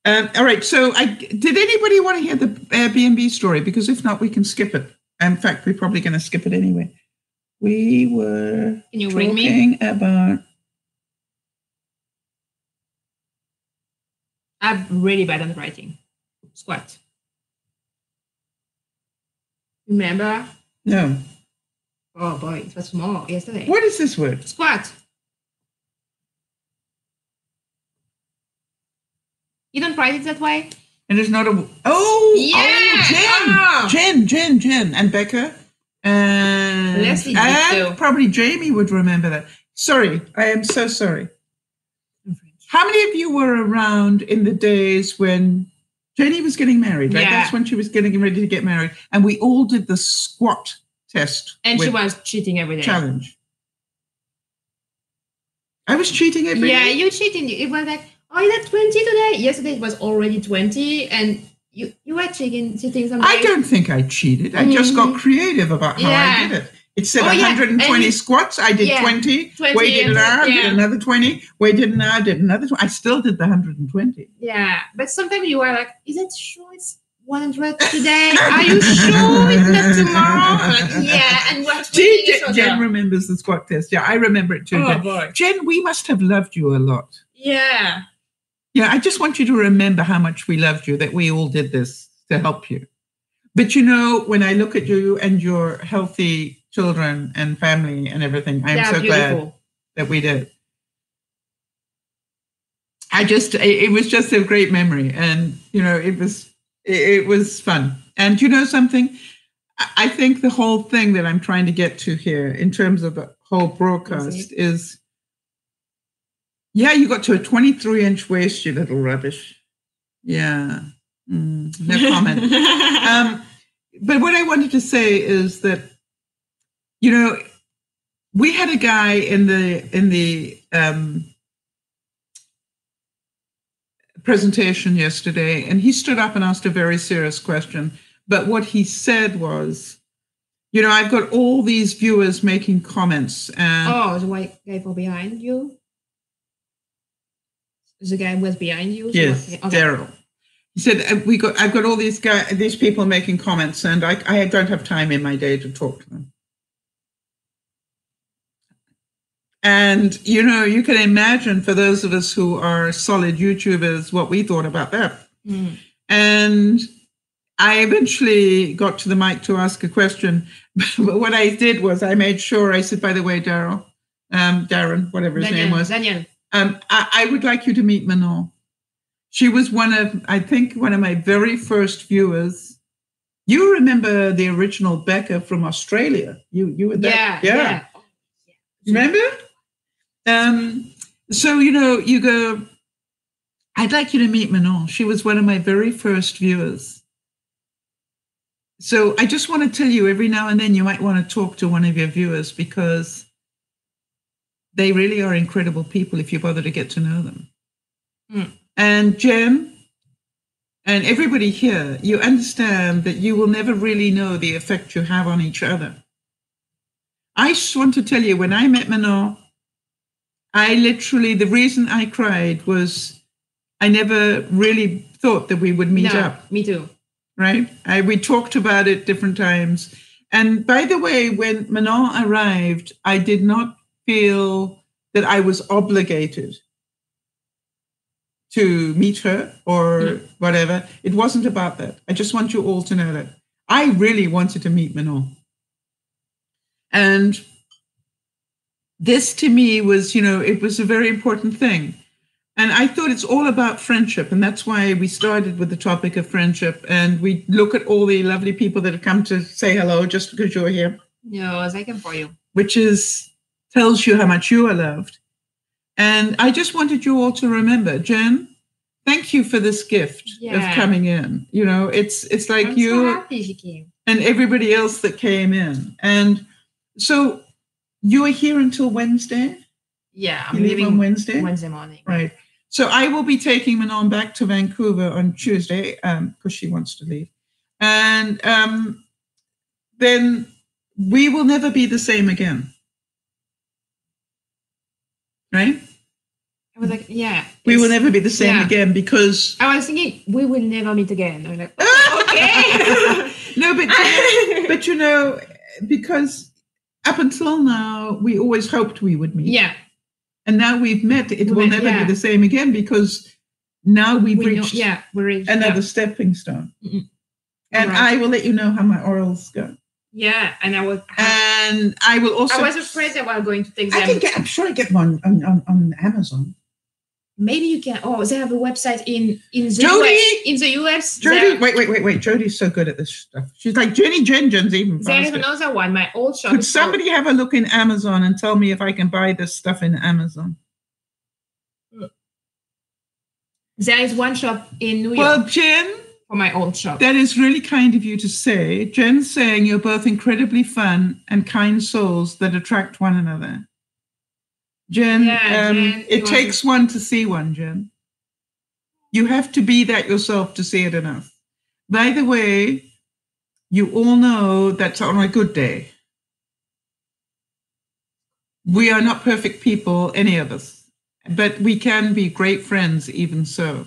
All right. So, did anybody want to hear the Airbnb story? Because if not, we can skip it. In fact, we're probably going to skip it anyway. We were talking about. I'm really bad at writing. Squat. Remember? No. Oh boy, it was more yesterday. What is this word? Squat. You don't write it that way? And there's not a... Jen. And Becca. And Leslie did too. Probably Jamie would remember that. Sorry, I am so sorry. How many of you were around in the days when Jenny was getting married, right? Yeah. That's when she was getting ready to get married. And we all did the squat test. And she was cheating every day. Challenge. I was cheating every day? Yeah, you cheating. It was like, oh, is that 20 today? Yesterday it was already 20. And you were cheating something. I don't think I cheated. I just got creative about how I did it. It said 120 squats. I did 20. Waited an hour, did another 20. Waited an hour, did another 20. I still did the 120. Yeah, but sometimes you are like, is it sure it's 100 today? Are you sure it's not tomorrow? Like, yeah, and what? Jen remembers the squat test. Yeah, I remember it too. Oh, boy. Jen, we must have loved you a lot. Yeah. Yeah, I just want you to remember how much we loved you, that we all did this to help you. But you know, when I look at you and your healthy children and family and everything, I'm so glad that we did. It was just a great memory. And, you know, it was fun. And you know something? I think the whole thing that I'm trying to get to here in terms of the whole broadcast is, yeah, you got to a 23-inch waist, you little rubbish. Yeah. No comment. But what I wanted to say is that, you know, we had a guy in the presentation yesterday, and he stood up and asked a very serious question. But what he said was, you know, I've got all these viewers making comments. And the white guy for behind you? The guy was behind you? Yes, okay. Daryl. He said, I've got all these people making comments, and I don't have time in my day to talk to them. And, you know, you can imagine for those of us who are solid YouTubers, what we thought about that. Mm. And I eventually got to the mic to ask a question. But what I did was I made sure, I said, by the way, Darren, whatever his name was. Daniel. I would like you to meet Manon. She was one of my very first viewers. You remember the original Becca from Australia. You were there? Yeah. Remember? So, you know, you go, I'd like you to meet Manon. She was one of my very first viewers. So I just want to tell you, every now and then you might want to talk to one of your viewers, because they really are incredible people if you bother to get to know them. Mm. And Jen and everybody here, you understand that you will never really know the effect you have on each other. I just want to tell you, when I met Manon, the reason I cried was I never really thought that we would meet No, up. me too. Right? We talked about it different times. And by the way, when Manon arrived, I did not feel that I was obligated to meet her or whatever. It wasn't about that. I just want you all to know that. I really wanted to meet Manon. And this to me was, you know, it was a very important thing. And I thought it's all about friendship. And that's why we started with the topic of friendship. And we look at all the lovely people that have come to say hello just because you're here. No, I can for you. Which tells you how much you are loved. And I just wanted you all to remember, Jen, thank you for this gift of coming in. You know, it's like I'm you so happy she came. And everybody else that came in. And so you are here until Wednesday? Yeah, I'm leaving on Wednesday? Wednesday morning. Right. So I will be taking Manon back to Vancouver on Tuesday because she wants to leave. And then we will never be the same again. Right? I was like, yeah. We will never be the same again because... I was thinking, we will never meet again. I was like, oh, okay. No, but you know, because up until now, we always hoped we would meet. Yeah. And now we've met. It will never be the same again because now we've reached another stepping stone. Mm-hmm. And I will let you know how my orals go. Yeah, and I will also. I was afraid that we were going to take them. I'm sure I get one on Amazon. Maybe you can. Oh, they have a website in the US. In the US. Jody, wait. Jody's so good at this stuff. She's like Jen's even faster. There's another one. My old shop. Could somebody have a look in Amazon and tell me if I can buy this stuff in Amazon? There is one shop in New York. Well, Jen. For my old shop. That is really kind of you to say. Jen's saying you're both incredibly fun and kind souls that attract one another. Jen, it takes one to see one, Jen. You have to be that yourself to see it enough. By the way, you all know that's on a good day. We are not perfect people, any of us, but we can be great friends even so.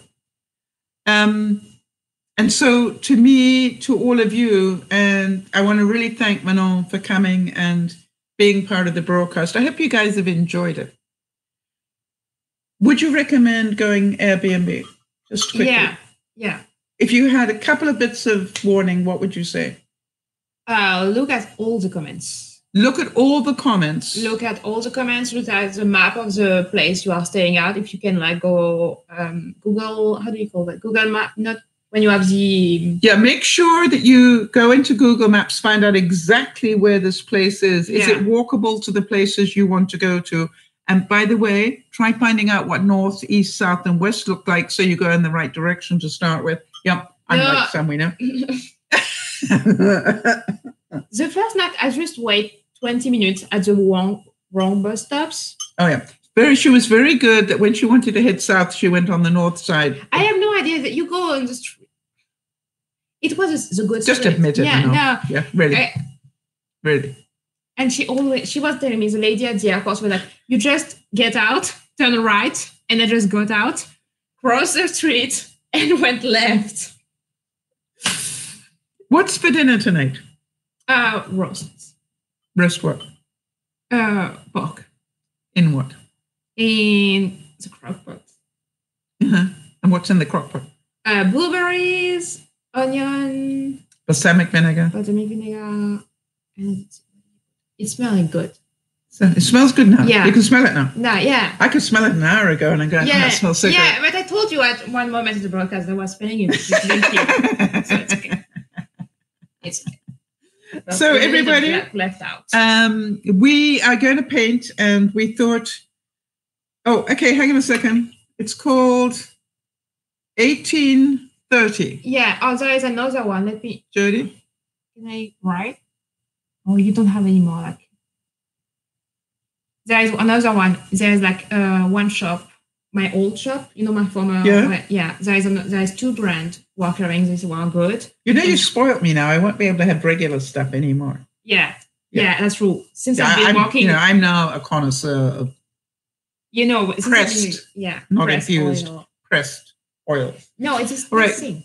And so to me, to all of you, and I want to really thank Manon for coming and being part of the broadcast. I hope you guys have enjoyed it. Would you recommend going Airbnb? Just quickly. Yeah. If you had a couple of bits of warning, what would you say? Look at all the comments. Look at all the comments. Look at all the comments. Look at the map of the place you are staying at. If you can go Google, how do you call that? Google Map, not when you have the... Yeah, make sure that you go into Google Maps, find out exactly where this place is. Is it walkable to the places you want to go to? And by the way, try finding out what north, east, south, and west look like so you go in the right direction to start with. Yep, I'm like some we know. The first night, I just wait 20 minutes at the wrong bus stops. Oh, yeah. She was very good that when she wanted to head south, she went on the north side. I have no idea that you go on the street. It was the good Just street. Admit it. Yeah, no. Yeah, really. Really. And she was telling me, the lady at the airport was like, you just get out, turn right, and I just got out, crossed the street, and went left. What's for dinner tonight? Roast. Roast what? Pork. In what? In the crock pot. Uh-huh. And what's in the crock pot? Blueberries, onion. Balsamic vinegar. And it's smelling good. So it smells good now. Yeah. You can smell it now. No, yeah. I could smell it an hour ago and I'm going, that smells so good. Yeah, but I told you at one moment in the broadcast I was smelling it. So it's okay. It's okay. So everybody, left out. We are going to paint and we thought, hang on a second. It's called 1830. Yeah, there is another one. Let me... Jody? Can I write? Oh, you don't have any more. There is another one. There is one shop, my old shop, my former. Yeah. There is two brands who are carrying this one good. You spoiled me now. I won't be able to have regular stuff anymore. Yeah, that's true. Since I've been working, I'm now a connoisseur of pressed, not infused, pressed oils. No, it's just All right. same.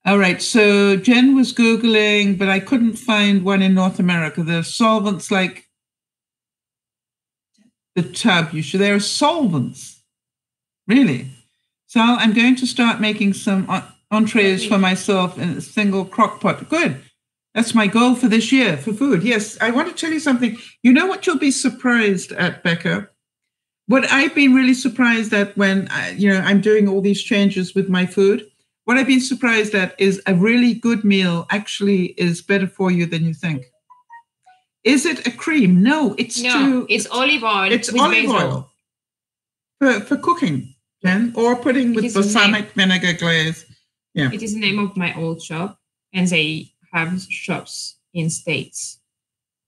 All right. So Jen was Googling, but I couldn't find one in North America. There are solvents like the tub. There are solvents. Really? So I'm going to start making some entrees for myself in a single crock pot. Good. That's my goal for this year for food. Yes, I want to tell you something. You know what you'll be surprised at, Becca? What I've been really surprised at when I'm doing all these changes with my food, what I've been surprised at is a really good meal actually is better for you than you think. Is it a cream? No, it's olive oil. It's olive oil for cooking, Jen, or putting with balsamic vinegar glaze. Yeah, it is the name of my old shop, and they have shops in States.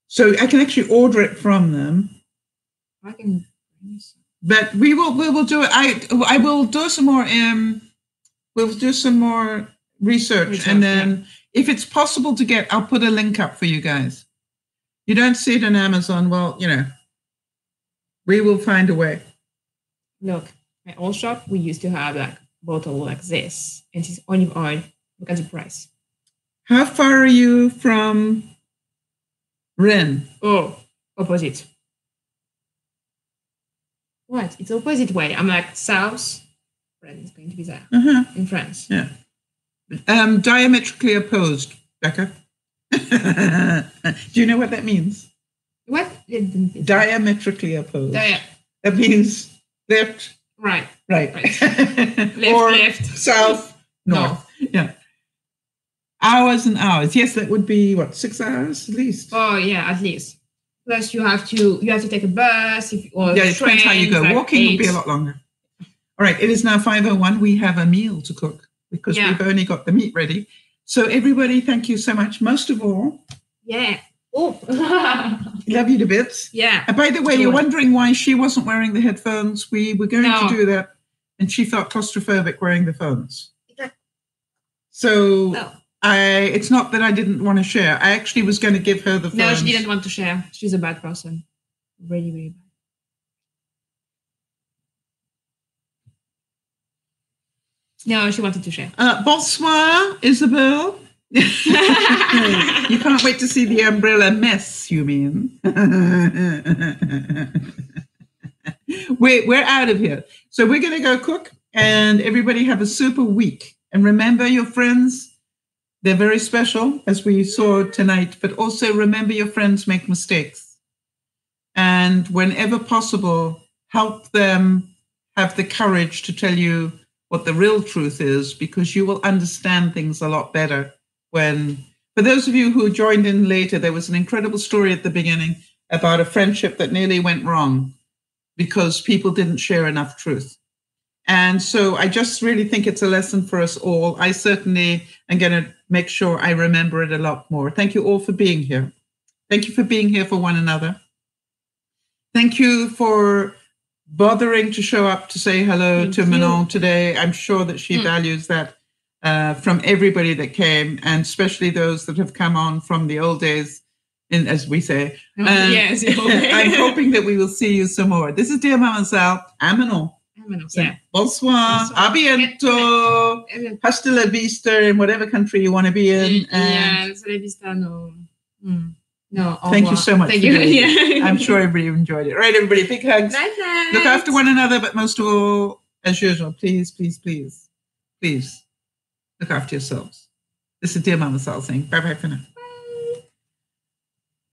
So I can actually order it from them. I can. But we will do it. I will do some more. We'll do some more research and then if it's possible to get, I'll put a link up for you guys. You don't see it on Amazon. Well, we will find a way. Look, my old shop, we used to have like bottle like this, and it's olive oil. Look at the price. How far are you from Rennes? Oh, opposite. What? It's opposite way. I'm like south. Rennes is going to be there in France. Yeah. Diametrically opposed, Becca. Do you know what that means? What? Diametrically opposed. That means left, right. Left, or left, south, north. No. Yeah. Hours and hours. Yes, that would be 6 hours at least. Oh yeah, at least. Plus you have to take a bus or it depends how you go. Like Walking will be a lot longer. All right, it is now 5:01. We have a meal to cook because we've only got the meat ready. So everybody, thank you so much. Most of all, love you to bits. Yeah. And by the way, you're wondering why she wasn't wearing the headphones. We were going to do that, and she felt claustrophobic wearing the phones. So it's not that I didn't want to share. I actually was going to give her the phones. No, she didn't want to share. She's a bad person. Really, really bad. No, she wanted to share. Bonsoir, Isabel. You can't wait to see the umbrella mess, you mean? We're out of here. So we're going to go cook, and everybody have a super week. And remember your friends, they're very special, as we saw tonight, but also remember your friends make mistakes. And whenever possible, help them have the courage to tell you what the real truth is, because you will understand things a lot better when, for those of you who joined in later, there was an incredible story at the beginning about a friendship that nearly went wrong because people didn't share enough truth. And so I just really think it's a lesson for us all. I certainly am going to make sure I remember it a lot more. Thank you all for being here. Thank you for being here for one another. Thank you for bothering to show up to say hello to Manon today. I'm sure that she values that from everybody that came, and especially those that have come on from the old days, as we say. Yes. I'm hoping that we will see you some more. This is DearMamaSal. I'm Manon. Bonsoir. A bientôt. Hasta la vista in whatever country you want to be in. Hasta la vista, no. No. Thank you so much. Thank you. I'm sure everybody enjoyed it. Right, everybody, big hugs. Night. Look after one another, but most of all, as usual, please, please, please, please look after yourselves. This is DearMamaSal saying bye-bye for now.